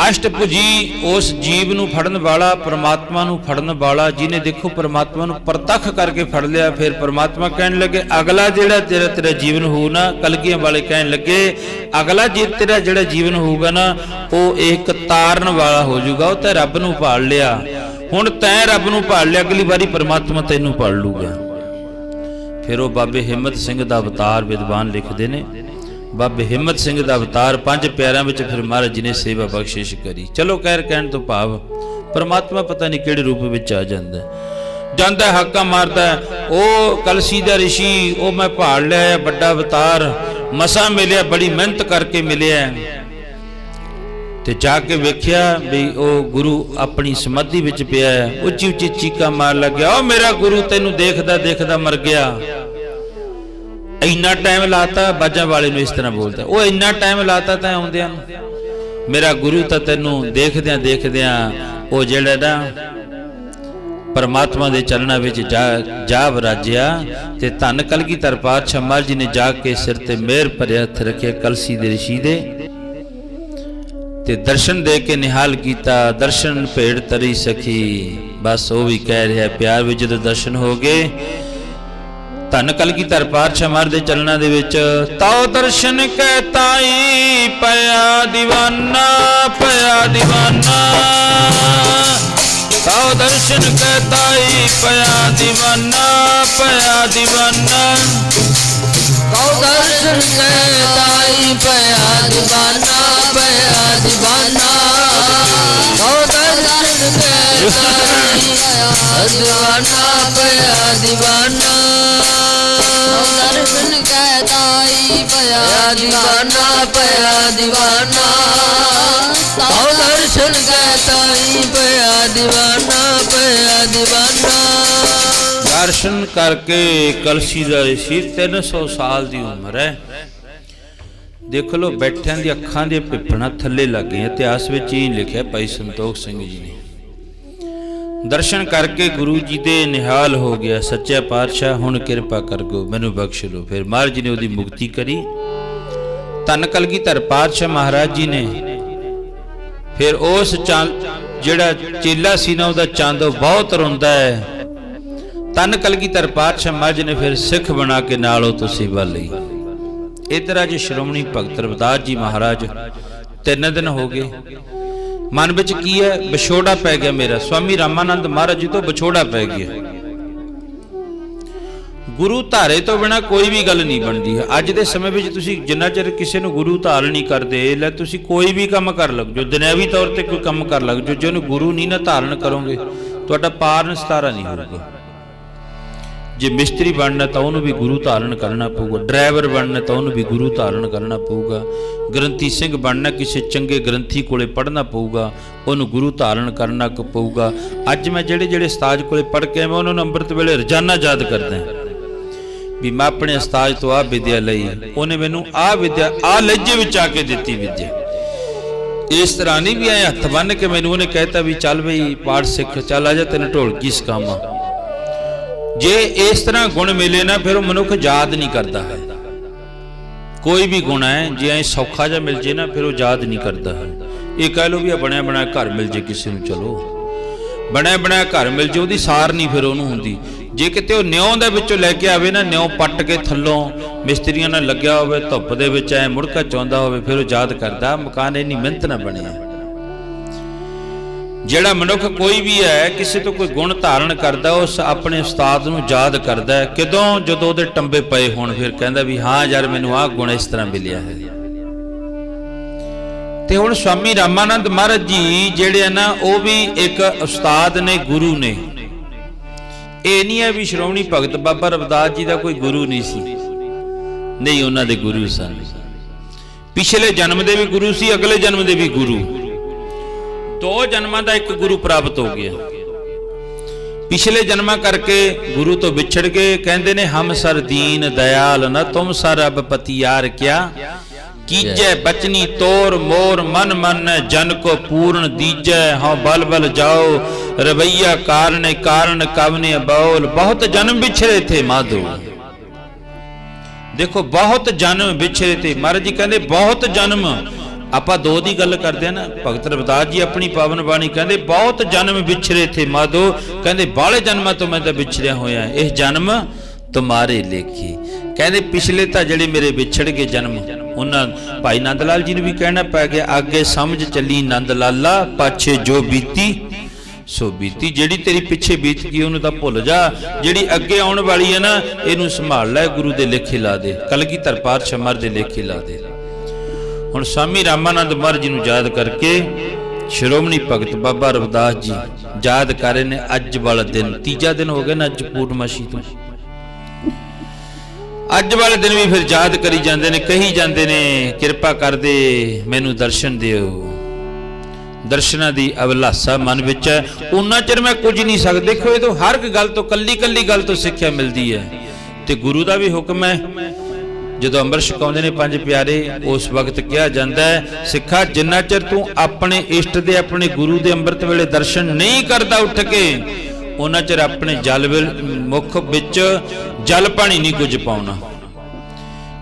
ਅਸ਼ਟਭੁਜੀ ਉਸ ਜੀਵ ਨੂੰ ਫੜਨ ਵਾਲਾ, ਪਰਮਾਤਮਾ ਨੂੰ ਫੜਨ ਵਾਲਾ, ਜਿਹਨੇ ਦੇਖੋ ਪਰਮਾਤਮਾ ਨੂੰ ਪ੍ਰਤੱਖ ਕਰਕੇ ਫੜ ਲਿਆ। ਫਿਰ ਪਰਮਾਤਮਾ ਕਹਿਣ ਲੱਗੇ ਅਗਲਾ ਜਿਹੜਾ ਤੇਰਾ ਜੀਵਨ ਹੋਊ ਨਾ, ਕਲਗੀਆਂ ਵਾਲੇ ਕਹਿਣ ਲੱਗੇ ਅਗਲਾ ਤੇਰਾ ਜਿਹੜਾ ਜੀਵਨ ਹੋਊਗਾ ਨਾ, ਉਹ ਇੱਕ ਤਾਰਨ ਵਾਲਾ ਹੋ ਜਾਊਗਾ। ਉਹ ਤਾਂ ਰੱਬ ਨੂੰ ਭਾਲ ਲਿਆ, ਹੁਣ ਤੈਂ ਰੱਬ ਨੂੰ ਭਾਲ ਲਿਆ, ਅਗਲੀ ਵਾਰੀ ਪਰਮਾਤਮਾ ਤੈਨੂੰ ਭਾਲ ਲੂਗਾ। ਫਿਰ ਉਹ ਬਾਬੇ ਹਿੰਮਤ ਸਿੰਘ ਦਾ ਅਵਤਾਰ ਵਿਦਵਾਨ ਲਿਖਦੇ ਨੇ, ਬਾਬੇ ਹਿੰਮਤ ਸਿੰਘ ਦਾ ਅਵਤਾਰ ਪੰਜ ਪਿਆਰਿਆਂ ਵਿੱਚ ਫਿਰ ਮਹਾਰਾਜ ਜੀ ਨੇ ਸੇਵਾ ਬਖਸ਼ਿਸ਼ ਕਰੀ। ਚਲੋ ਕਹਿਣ ਤੋਂ ਭਾਵ ਪਰਮਾਤਮਾ ਪਤਾ ਨਹੀਂ ਕਿਹੜੇ ਰੂਪ ਵਿੱਚ ਆ ਜਾਂਦਾ ਹਾਕਾ ਮਾਰਦਾ। ਉਹ ਕਲਸੀ ਦਾ ਰਿਸ਼ੀ, ਉਹ ਮੈਂ ਭਾਲ ਲਿਆ, ਵੱਡਾ ਅਵਤਾਰ ਮਸਾਂ ਮਿਲਿਆ, ਬੜੀ ਮਿਹਨਤ ਕਰਕੇ ਮਿਲਿਆ। ਤੇ ਜਾ ਕੇ ਵੇਖਿਆ ਵੀ ਉਹ ਗੁਰੂ ਆਪਣੀ ਸਮਾਧੀ ਵਿੱਚ ਪਿਆ ਹੈ। ਉੱਚੀ ਉੱਚੀ ਚੀਕਾਂ ਮਾਰ ਲੱਗਿਆ, ਉਹ ਮੇਰਾ ਗੁਰੂ ਤੈਨੂੰ ਦੇਖਦਾ ਦੇਖਦਾ ਮਰ ਗਿਆ। ਇੰਨਾ ਟਾਈਮ ਲਾਤਾ, ਬਾਜਾਂ ਵਾਲੇ ਨੂੰ ਇਸ ਤਰ੍ਹਾਂ ਬੋਲਦਾ, ਉਹ ਇੰਨਾ ਟਾਈਮ ਲਾਤਾ ਤਾਂ ਆਉਂਦਿਆਂ ਨੂੰ, ਮੇਰਾ ਗੁਰੂ ਤਾਂ ਤੈਨੂੰ ਦੇਖਦਿਆਂ ਦੇਖਦਿਆਂ ਉਹ ਜਿਹੜਾ ਨਾ ਪਰਮਾਤਮਾ ਦੇ ਚਰਨਾਂ ਵਿੱਚ ਜਾ ਵਰਾਜਿਆ। ਤੇ ਧੰਨ ਕਲਗੀਧਰ ਪਾਤਸ਼ਾਹ ਮਹਾਰਾਜ ਜੀ ਨੇ ਜਾ ਕੇ ਸਿਰ ਤੇ ਮਿਹਰ ਭਰਿਆ ਹੱਥ ਰੱਖਿਆ ਕਲਸੀ ਦੇ ਰਿਸ਼ੀ ਦੇ, ਤੇ ਦਰਸ਼ਨ ਦੇ ਕੇ ਨਿਹਾਲ ਕੀਤਾ। ਦਰਸ਼ਨ ਭੇੜ ਤਰੀ ਸਖੀ, ਬਸ ਉਹ ਵੀ ਕਹਿ ਰਿਹਾ ਪਿਆਰ ਵਿੱਚ ਜਦੋਂ ਦਰਸ਼ਨ ਹੋ ਗਏ। ਧੰਨ ਕਲਗੀਧਰ ਪਾਤਸ਼ਾਹ ਮਹਾਰਾਜ ਦੇ ਚਰਨਾਂ ਦੇ ਵਿੱਚ ਤਾਉ ਦਰਸ਼ਨ ਕੈ ਤਾਈ ਪਿਆ ਦੀਵਾਨਾ, ਪਿਆ ਦੀਵਾਨਾ। ਤਾਉ ਦਰਸ਼ਨ ਕੈ ਤਾਈ ਪਿਆ ਦੀਵਾਨਾ, ਪਿਆ ਦੀਵਾਨਾ। ਤਾਉ ਦਰਸ਼ਨ ਕੈ ਤਾਈ ਪਿਆ ਦੀਵਾਨਾ, ਪਿਆ ਦੀਵਾਨਾ। ਤਾਉ ਦਰਸ਼ਨ ਕੈ ਤਾਈ ਪਿਆ ਦੀਵਾਨਾ, ਪਿਆ ਦੀਵਾਨਾ। ਦਰਸ਼ਨ ਕੈ ਤਾਈ ਪਿਆ ਦੀਵਾਨਾ, ਪਿਆ ਦੀਵਾਨਾ। ਤਾਉ ਦਰਸ਼ਨ ਕੈ ਤਾਈ ਪਿਆ ਦੀਵਾਨਾ, ਪਿਆ ਦੀਵਾਨਾ। ਦਰਸ਼ਨ ਕਰਕੇ ਕਲਸੀ ਦਾ ਰਿਸ਼ੀ 300 ਸਾਲ ਦੀ ਉਮਰ ਹੈ। ਦੇਖ ਲਓ ਬੈਠਿਆਂ ਦੀ ਅੱਖਾਂ ਦੇ ਪਿੱਪਣਾ ਥੱਲੇ ਲੱਗ ਗਈਆਂ। ਇਤਿਹਾਸ ਵਿੱਚ ਹੀ ਲਿਖਿਆ ਭਾਈ ਸੰਤੋਖ ਸਿੰਘ ਜੀ ਨੇ। ਦਰਸ਼ਨ ਕਰਕੇ ਗੁਰੂ ਜੀ ਦੇ ਨਿਹਾਲ ਹੋ ਗਿਆ। ਸੱਚਾ ਪਾਤਸ਼ਾਹ ਹੁਣ ਕਿਰਪਾ ਕਰ ਗੋ, ਮੈਨੂੰ ਬਖਸ਼ ਲਓ। ਫਿਰ ਮਹਾਰਾਜ ਜੀ ਨੇ ਉਹਦੀ ਮੁਕਤੀ ਕਰੀ। ਧੰਨ ਕਲਗੀਧਰ ਪਾਤਸ਼ਾਹ ਮਹਾਰਾਜ ਜੀ ਨੇ ਫਿਰ ਉਸ ਜਿਹੜਾ ਚੇਲਾ ਸੀ ਨਾ, ਉਹਦਾ ਚੰਦ ਬਹੁਤ ਰੋਂਦਾ ਹੈ। ਧੰਨ ਕਲਗੀਧਰ ਪਾਤਸ਼ਾਹ ਮਹਾਰਾਜ ਨੇ ਫਿਰ ਸਿੱਖ ਬਣਾ ਕੇ ਨਾਲ ਉਹ ਤੋਂ ਸੇਵਾ ਲਈ। ਇਧਰ ਅੱਜ ਸ਼੍ਰੋਮਣੀ ਭਗਤ ਰਵਿਦਾਸ ਜੀ ਮਹਾਰਾਜ 3 ਦਿਨ ਹੋ ਗਏ। ਮਨ ਵਿੱਚ ਕੀ ਹੈ? ਵਿਛੋੜਾ ਪੈ ਗਿਆ ਮੇਰਾ। ਸਵਾਮੀ ਰਾਮਾਨੰਦ ਮਹਾਰਾਜ ਜੀ ਤੋਂ ਵਿਛੋੜਾ ਪੈ ਗਿਆ। ਗੁਰੂ ਧਾਰੇ ਤੋਂ ਬਿਨਾ ਕੋਈ ਵੀ ਗੱਲ ਨਹੀਂ ਬਣਦੀ ਹੈ। ਅੱਜ ਦੇ ਸਮੇਂ ਵਿੱਚ ਤੁਸੀਂ ਜਿੰਨਾ ਚਿਰ ਕਿਸੇ ਨੂੰ ਗੁਰੂ ਧਾਰਨ ਨਹੀਂ ਕਰਦੇ, ਲੈ ਤੁਸੀਂ ਕੋਈ ਵੀ ਕੰਮ ਕਰ ਲਓ, ਜੋ ਦੁਨਿਆਵੀ ਤੌਰ ਤੇ ਕੋਈ ਕੰਮ ਕਰ ਲਓ, ਜੇ ਉਹਨੂੰ ਗੁਰੂ ਨਹੀਂ ਨਾ ਧਾਰਨ ਕਰੋਗੇ, ਤੁਹਾਡਾ ਪਾਰ ਨਿਸਤਾਰਾ ਨਹੀਂ ਹੋਊਗਾ। ਜੇ ਮਿਸਤਰੀ ਬਣਨਾ ਤਾਂ ਉਹਨੂੰ ਵੀ ਗੁਰੂ ਧਾਰਨ ਕਰਨਾ ਪਊਗਾ, ਡਰਾਈਵਰ ਬਣਨਾ ਤਾਂ ਉਹਨੂੰ ਵੀ ਗੁਰੂ ਧਾਰਨ ਕਰਨਾ ਪਊਗਾ, ਗ੍ਰੰਥੀ ਸਿੰਘ ਬਣਨਾ ਕਿਸੇ ਚੰਗੇ ਗ੍ਰੰਥੀ ਕੋਲੇ ਪੜ੍ਹਨਾ ਪਊਗਾ, ਉਹਨੂੰ ਗੁਰੂ ਧਾਰਨ ਕਰਨਾ ਪਊਗਾ। ਅੱਜ ਮੈਂ ਜਿਹੜੇ ਉਸਤਾਦ ਕੋਲੇ ਪੜ੍ਹ ਕੇ ਮੈਂ ਉਹਨਾਂ ਨੂੰ ਅੰਮ੍ਰਿਤ ਵੇਲੇ ਰੋਜ਼ਾਨਾ ਯਾਦ ਕਰਦਾ ਵੀ ਮੈਂ ਆਪਣੇ ਉਸਤਾਦ ਤੋਂ ਆਹ ਵਿਦਿਆ ਲਈ, ਉਹਨੇ ਮੈਨੂੰ ਆਹ ਵਿਦਿਆ ਆਹ ਲਹਿਜੇ ਵਿੱਚ ਆ ਕੇ ਦਿੱਤੀ ਵਿਦਿਆ। ਇਸ ਤਰ੍ਹਾਂ ਨਹੀਂ ਵੀ ਐ ਹੱਥ ਬੰਨ ਕੇ ਮੈਨੂੰ ਉਹਨੇ ਕਹਿਤਾ ਵੀ ਚੱਲ ਬਈ ਪਾਠ ਸਿੱਖ, ਚੱਲ ਆ ਜਾ ਤੈਨੂੰ ਢੋਲਕੀ ਸਿਖਾਵਾਂ। ਜੇ ਇਸ ਤਰ੍ਹਾਂ ਗੁਣ ਮਿਲੇ ਨਾ, ਫਿਰ ਉਹ ਮਨੁੱਖ ਯਾਦ ਨਹੀਂ ਕਰਦਾ ਹੈ। ਕੋਈ ਵੀ ਗੁਣ ਹੈ ਜੇ ਐ ਸੌਖਾ ਜਿਹਾ ਮਿਲ ਜੇ ਨਾ, ਫਿਰ ਉਹ ਯਾਦ ਨਹੀਂ ਕਰਦਾ ਹੈ। ਇਹ ਕਹਿ ਲਓ ਵੀ ਆ ਬਣਿਆ ਬਣਾਇਆ ਘਰ ਮਿਲ ਜੇ ਕਿਸੇ ਨੂੰ, ਚਲੋ ਬਣਿਆ ਬਣਾਇਆ ਘਰ ਮਿਲ ਜੇ, ਉਹਦੀ ਸਾਰ ਨਹੀਂ ਫਿਰ ਉਹਨੂੰ ਹੁੰਦੀ। ਜੇ ਕਿਤੇ ਉਹ ਨਿਉਂ ਦੇ ਵਿੱਚੋਂ ਲੈ ਕੇ ਆਵੇ ਨਾ, ਨਿਉਂ ਪੱਟ ਕੇ ਥੱਲੋਂ ਮਿਸਤਰੀਆਂ ਨਾਲ ਲੱਗਿਆ ਹੋਵੇ, ਧੁੱਪ ਦੇ ਵਿੱਚ ਐ ਮੁੜਕਾ ਚਾਹੁੰਦਾ ਹੋਵੇ, ਫਿਰ ਉਹ ਯਾਦ ਕਰਦਾ ਮਕਾਨ ਇੰਨੀ ਮਿਹਨਤ ਨਾਲ ਬਣਿਆ। ਜਿਹੜਾ ਮਨੁੱਖ ਕੋਈ ਵੀ ਹੈ ਕਿਸੇ ਤੋਂ ਕੋਈ ਗੁਣ ਧਾਰਨ ਕਰਦਾ, ਉਸ ਆਪਣੇ ਉਸਤਾਦ ਨੂੰ ਯਾਦ ਕਰਦਾ ਹੈ। ਕਦੋਂ? ਜਦੋਂ ਉਹਦੇ ਟੰਬੇ ਪਏ ਹੋਣ, ਫਿਰ ਕਹਿੰਦਾ ਵੀ ਹਾਂ ਯਾਰ ਮੈਨੂੰ ਆਹ ਗੁਣ ਇਸ ਤਰ੍ਹਾਂ ਮਿਲਿਆ ਹੈ। ਤੇ ਹੁਣ ਸਵਾਮੀ ਰਾਮਾਨੰਦ ਮਹਾਰਾਜ ਜੀ ਜਿਹੜੇ ਆ ਨਾ, ਉਹ ਵੀ ਇੱਕ ਉਸਤਾਦ ਨੇ, ਗੁਰੂ ਨੇ। ਇਹ ਨਹੀਂ ਹੈ ਵੀ ਸ਼੍ਰੋਮਣੀ ਭਗਤ ਬਾਬਾ ਰਵਿਦਾਸ ਜੀ ਦਾ ਕੋਈ ਗੁਰੂ ਨਹੀਂ ਸੀ, ਨਹੀਂ, ਉਹਨਾਂ ਦੇ ਗੁਰੂ ਸਨ। ਪਿਛਲੇ ਜਨਮ ਦੇ ਵੀ ਗੁਰੂ ਸੀ, ਅਗਲੇ ਜਨਮ ਦੇ ਵੀ ਗੁਰੂ। 2 ਜਨਮਾਂ ਦਾ ਇੱਕ ਗੁਰੂ ਪ੍ਰਾਪਤ ਹੋ ਗਿਆ। ਪਿਛਲੇ ਜਨਮਾਂ ਕਰਕੇ ਗੁਰੂ ਤੋਂ ਵਿਛੜ ਗਏ। ਕਹਿੰਦੇ ਨੇ ਹਮ ਸਰ ਦੀਨ ਦਇਆਲ ਨ ਤੁਮ ਸਰ ਅਬ ਪਤਿਆਰ ਕਿਆ ਕੀਜੈ ਬਚਨੀ ਤੋਰ ਮੋਰ ਮਨ ਮਨ ਜਨ ਕੋ ਪੂਰਨ ਦੀਜੈ ਹਉ ਬਲ ਬਲ ਜਾਓ ਰਵਈਆ ਕਾਰਨ ਕਾਰਨ ਕਵਨੇ ਬੋਲ। ਬਹੁਤ ਜਨਮ ਵਿਛੜੇ ਥੇ ਮਾਧੋ। ਦੇਖੋ ਬਹੁਤ ਜਨਮ ਵਿਛੜੇ ਥੇ। ਮਹਾਰਾਜ ਜੀ ਕਹਿੰਦੇ ਬਹੁਤ ਜਨਮ। ਆਪਾਂ 2 ਦੀ ਗੱਲ ਕਰਦੇ ਆ ਨਾ। ਭਗਤ ਰਵਿਦਾਸ ਜੀ ਆਪਣੀ ਪਾਵਨ ਬਾਣੀ ਕਹਿੰਦੇ ਬਹੁਤ ਜਨਮ ਵਿਛੜੇ ਥੇ ਮਾਧੋ। ਕਹਿੰਦੇ ਬਾਹਲੇ ਜਨਮਾਂ ਤੋਂ ਮੈਂ ਤਾਂ ਵਿਛੜਿਆ ਹੋਇਆ, ਇਹ ਜਨਮ ਤੁਮਾਰੇ ਲੇਖੇ। ਕਹਿੰਦੇ ਪਿਛਲੇ ਤਾਂ ਜਿਹੜੇ ਮੇਰੇ ਵਿਛੜ ਗਏ ਜਨਮ, ਉਹਨਾਂ ਭਾਈ ਨੰਦ ਲਾਲ ਜੀ ਨੂੰ ਵੀ ਕਹਿਣਾ ਪੈ ਗਿਆ ਅੱਗੇ ਸਮਝ ਚੱਲੀ ਨੰਦ ਲਾਲਾ ਪਾਛੇ ਜੋ ਬੀਤੀ ਸੋ ਬੀਤੀ। ਜਿਹੜੀ ਤੇਰੀ ਪਿੱਛੇ ਬੀਤ ਗਈ ਉਹਨੂੰ ਤਾਂ ਭੁੱਲ ਜਾ, ਜਿਹੜੀ ਅੱਗੇ ਆਉਣ ਵਾਲੀ ਹੈ ਨਾ ਇਹਨੂੰ ਸੰਭਾਲ ਲੈ, ਗੁਰੂ ਦੇ ਲੇਖੇ ਲਾ ਦੇ, ਕਲਗੀਧਰ ਪਾਤਸ਼ਾਹ ਮਹਾਰਾਜ ਦੇ ਲੇਖੇ ਲਾ ਦੇ। ਹੁਣ ਸਵਾਮੀ ਰਾਮਾਨੰਦ ਮਹਾਰਾਜ ਜੀ ਨੂੰ ਯਾਦ ਕਰਕੇ ਸ਼੍ਰੋਮਣੀ ਭਗਤ ਬਾਬਾ ਰਵਿਦਾਸ ਜੀ ਯਾਦ ਕਰ ਰਹੇ ਨੇ। ਅੱਜ ਵਾਲਾ ਦਿਨ 3 ਦਿਨ ਹੋ ਗਏ ਨਾ ਅੱਜ ਪੂਰਨਮਾਸ਼ੀ ਤੋਂ। ਅੱਜ ਵਾਲੇ ਦਿਨ ਵੀ ਫਿਰ ਯਾਦ ਕਰੀ ਜਾਂਦੇ ਨੇ, ਕਹੀ ਜਾਂਦੇ ਨੇ ਕਿਰਪਾ ਕਰਦੇ ਮੈਨੂੰ ਦਰਸ਼ਨ ਦਿਓ। ਦਰਸ਼ਨਾਂ ਦੀ ਅਭਿਲਾਸ਼ਾ ਮਨ ਵਿੱਚ ਹੈ, ਉਹਨਾਂ ਚਿਰ ਮੈਂ ਕੁਝ ਨਹੀਂ ਸਕਦਾ। ਦੇਖੋ ਇਹ ਤੋਂ ਹਰ ਇੱਕ ਗੱਲ ਤੋਂ ਕੱਲੀ ਗੱਲ ਤੋਂ ਸਿੱਖਿਆ ਮਿਲਦੀ ਹੈ। ਤੇ ਗੁਰੂ ਦਾ ਵੀ ਹੁਕਮ ਹੈ, ਜਦੋਂ ਅੰਮ੍ਰਿਤ ਛਕਾਉਂਦੇ ਨੇ 5 ਪਿਆਰੇ ਉਸ ਵਕਤ ਕਿਹਾ ਜਾਂਦਾ ਹੈ ਸਿੱਖਾ ਜਿੰਨਾ ਚਿਰ ਤੂੰ ਆਪਣੇ ਇਸ਼ਟ ਦੇ ਆਪਣੇ ਗੁਰੂ ਦੇ ਅੰਮ੍ਰਿਤ ਵੇਲੇ ਦਰਸ਼ਨ ਨਹੀਂ ਕਰਦਾ ਉੱਠ ਕੇ, ਉਹਨਾਂ ਚਿਰ ਆਪਣੇ ਜਲ ਮੁਖ ਵਿੱਚ ਜਲ ਪਾਣੀ ਨਹੀਂ ਕੁਝ ਪਾਉਣਾ।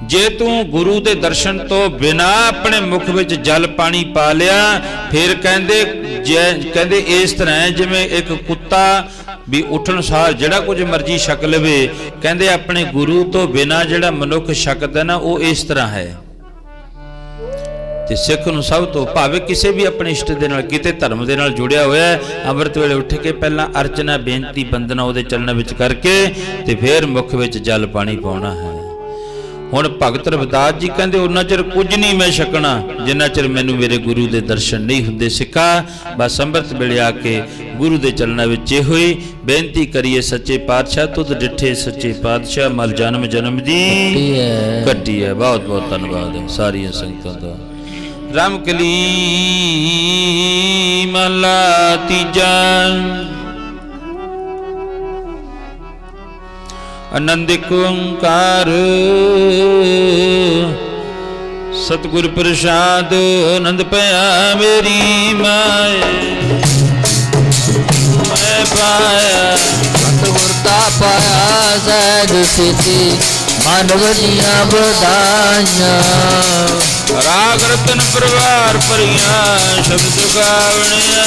ਜੇ ਤੂੰ ਗੁਰੂ ਦੇ ਦਰਸ਼ਨ ਤੋਂ ਬਿਨਾ ਆਪਣੇ ਮੁਖ ਵਿੱਚ ਜਲ ਪਾਣੀ ਪਾ ਲਿਆ, ਫਿਰ ਕਹਿੰਦੇ ਇਸ ਤਰ੍ਹਾਂ ਹੈ ਜਿਵੇਂ ਇੱਕ ਕੁੱਤਾ ਵੀ ਉੱਠਣ ਸਾਰ ਜਿਹੜਾ ਕੁਝ ਮਰਜ਼ੀ ਛਕ ਲਵੇ। ਕਹਿੰਦੇ ਆਪਣੇ ਗੁਰੂ ਤੋਂ ਬਿਨਾ ਜਿਹੜਾ ਮਨੁੱਖ ਛਕਦਾ ਨਾ ਉਹ ਇਸ ਤਰ੍ਹਾਂ ਹੈ। ਤੇ ਸਿੱਖ ਨੂੰ ਸਭ ਤੋਂ ਭਾਵੇਂ ਕਿਸੇ ਵੀ ਆਪਣੇ ਇਸ਼ਟ ਦੇ ਨਾਲ ਕਿਤੇ ਧਰਮ ਦੇ ਨਾਲ ਜੁੜਿਆ ਹੋਇਆ ਹੈ, ਅੰਮ੍ਰਿਤ ਵੇਲੇ ਉੱਠ ਕੇ ਪਹਿਲਾਂ ਅਰਚਨਾ ਬੇਨਤੀ ਬੰਦਨਾ ਉਹਦੇ ਚਰਨਾਂ ਵਿੱਚ ਕਰਕੇ ਤੇ ਫਿਰ ਮੁਖ ਵਿੱਚ ਜਲ ਪਾਣੀ ਪਾਉਣਾ ਹੈ। ਹੁਣ ਭਗਤ ਰਵਿਦਾਸ ਜੀ ਕਹਿੰਦੇ ਉਹਨਾਂ ਚਿਰ ਕੁਝ ਨਹੀਂ ਮੈਂ ਛਕਣਾ ਜਿੰਨਾ ਚਿਰ ਮੈਨੂੰ ਮੇਰੇ ਗੁਰੂ ਦੇ ਦਰਸ਼ਨ ਨਹੀਂ ਹੁੰਦੇ। ਸਿੱਖਾ ਬਸ ਅੰਮ੍ਰਿਤ ਵੇਲੇ ਆ ਕੇ ਗੁਰੂ ਦੇ ਚਰਨਾਂ ਵਿੱਚ ਹੋਈ ਬੇਨਤੀ ਕਰੀਏ ਸੱਚੇ ਪਾਤਸ਼ਾਹ ਤੁਧ ਡਿੱਠੇ ਸੱਚੇ ਪਾਤਸ਼ਾਹ ਮਲ ਜਨਮ ਜਨਮ ਦੀ ਕੱਟੀ ਹੈ। ਬਹੁਤ ਬਹੁਤ ਧੰਨਵਾਦ ਹੈ ਸਾਰੀਆਂ ਸੰਗਤਾਂ ਦਾ। ਰਾਮਕਲੀ ਮਹਲਾ ਤੀਜਾ। ਆਨੰਦਿਕ ਓੰਕਾਰ ਸਤਿਗੁਰ ਪ੍ਰਸਾਦ ਆਨੰਦ ਪਿਆ ਮੇਰੀ ਮਾਏ ਮੈਂ ਪਾਇਆ ਸਤਿਗੁਰ ਦਾ ਪਾਇਆ ਸਹਿਜ ਸਿੱਧੀ ਮਨ ਵਧੀਆਂ ਵਧਾਈਆਂ। ਰਾਗ ਰਤਨ ਪਰਿਵਾਰ ਭਰੀਆਂ ਸ਼ਬਦ ਗਾਵਣਿਆ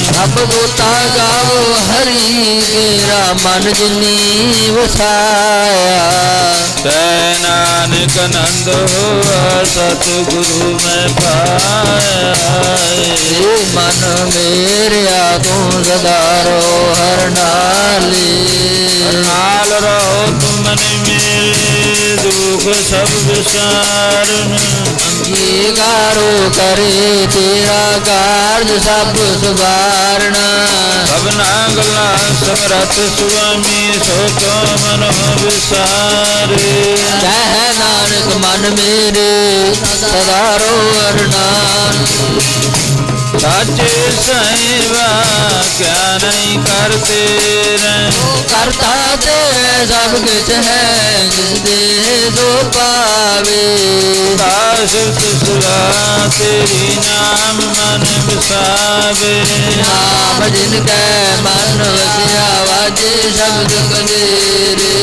ਸਭ ਗੋਤਾ ਗਾਵੋ ਹਰੀ ਮੇਰਾ ਮਨ ਜਿਨੀ ਵਸਾਇਆ। ਤੈ ਨਾਨਕ ਆਨੰਦ ਹੋਆ ਸਤਿਗੁਰੂ ਮੈਂ ਪਾਇਆ। ਮਨ ਮੇਰਿਆ ਤੂੰ ਸਦਾ ਰੋ ਹਰ ਨਾਲੇ ਨਾਲ ਰਹੋ ਤੁਮ ਮਨ ਮੇਰੇ ਦੁਖ ਸਭ ਵਿਸਾਰਨ। ਅੰਗੀਕਾਰੋ ਕਰੇ ਤੇਰਾ ਕਾਰਜ ਸਭ ਸੁਵਾਰਨ। ਸਭਨਾ ਗੱਲਾਂ ਸਮਰੱਥ ਸੁਆਮੀ ਸੋ ਤੋ ਮਨ ਵਿਸਾਰੇ। ਕਹਿ ਨਾਨਕ ਮਨ ਮੇਰੇ ਸਦਾ ਰੋ ਹਰ ਨਾਲੇ। ਸਾਚੇ ਸਾਹਿਬਾ ਕਿਆ ਨਹੀਂ ਕਰਤੇ ਰਹਿ। ਕਰਤਾ ਤੇ ਸਭ ਕੁਛ ਹੈ ਜਿਸ ਦੇ ਸੋ ਪਾਵੇ। ਸਿਫਤ ਸੁਲਾ ਤੇਰੀ ਨਾਮ ਮਨ ਵਸਾਵੇ। ਨਾਮ ਜਿਨ ਕੈ ਮਨ ਵਸਿਆ ਵਾਜੇ ਸ਼ਬਦ ਕਲੇਰੇ।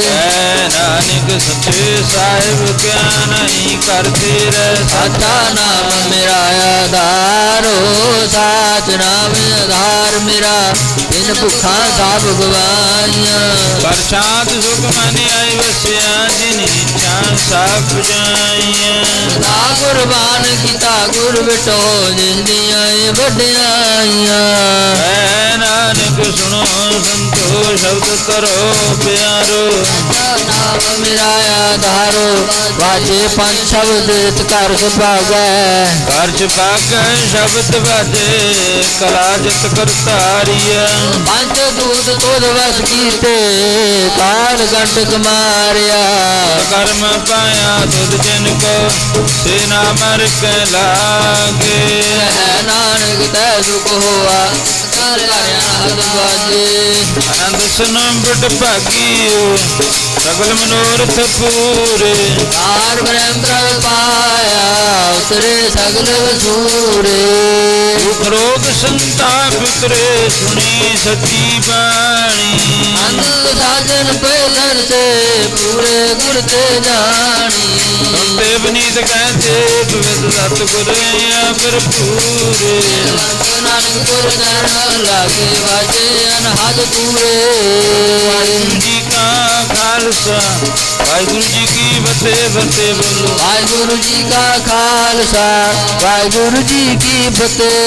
ਐ ਨਾਨਕ ਸੱਚੇ ਸਾਹਿਬ ਕਿਆ ਨਹੀਂ ਕਰਤੇ ਰਹਿ। ਸਾਚਾ ਨਾਮ ਮੇਰਾ ਆਧਾਰੋ ਸਾਚ ਨਾਮ ਆਧਾਰ ਮੇਰਾ। ਬਿਨ ਭੁੱਖਾਂ ਸਭ ਗਵਾਈਆਂ। ਪ੍ਰਸ਼ਾਦ ਸੁਖ ਮਨ ਆਈ ਵਸਿਆ ਜਿਨ ਇੱਛਾ ਸਭ ਜਾਈਆਂ। ਸਦਾ ਕੁਰਬਾਨ ਕੀਤਾ ਗੁਰ ਵਿਟੋ ਜਿਸ ਦੀਆਂ ਵਡਿਆਈਆਂ। ਐ ਨਾਨਕ ਸੁਣੋ ਸੰਤੋ ਸ਼ਬਦ ਕਰੋ ਪਿਆਰੋ। ਨਾਮ ਮੇਰਾ ਆਧਾਰੋ ਵਾਜੇ ਪੰਜ ਸ਼ਬਦ ਘਰ ਸੁਭਾਗੈ। ਘਰ ਚ ਪਾਕੈ ਸ਼ਬਦ ਵਾਜੇ ਕਲਾ ਜਿਤ ਕਰਤਾਰੀਆ। ਪੰਜ ਦੂਤ ਤੁਧ ਵਸ ਕੀਤੇ ਕਾਲ ਕੰਟਕ ਮਾਰਿਆ। ਕਰਮ ਪਾਇਆ ਤੁਧ ਜਿਨ ਕੋ ਸੇ ਨਾ ਮਰ ਕੇ ਲਾਗੇ। ਹੈ ਨਾਨਕ ਤੈ ਸੁਖ ਹੋਆ ਕਰ ਹਰਿਆਦ ਬਾਜੇ। ਆਨੰਦ ਸੁਨੋ ਬਟ ਭਾਗੀਓ ਸਗਲ ਮਨੋਰਥ ਪੂਰੇ। ਕਾਰ ਬ੍ਰਹਮ ਪ੍ਰਭ ਪਾਇਆ ਉਤਰੇ ਸਗਲ ਵਸੂਰੇ। ਦੁਖ ਰੋਗ ਸੰਤਾਪ ਉਤਰੇ ਸੁਣੀ ਸੱਚੀ ਬਾਣੀ। ਅੰਧ ਸਾਜਨ ਪਹਿਲਨ ਤੇ ਪੂਰੇ ਗੁਰ ਤੇ ਜਾਣੀ। ਸੁਣਤੇ ਬਨੀਤ ਕਹਿੰਦੇ ਪਵਿੱਤ ਸਤਿਗੁਰ ਭਰਪੂਰੇ। ਨਾਨਕ ਗੁਰ ਚਰਨ ਲਾਗੇ ਵਾਜੇ ਅਨਹਦ ਪੂਰੇ। ਵਾਹਿਗੁਰੂ ਜੀ ਕਾ ਖਾਲਸਾ ਵਾਹਿਗੁਰੂ ਜੀ ਕੀ ਫਤਿਹ। ਫਤਿਹ ਬੋਲੋ। ਵਾਹਿਗੁਰੂ ਜੀ ਕਾ ਖਾਲਸਾ ਵਾਹਿਗੁਰੂ ਜੀ ਕੀ ਫਤਿਹ।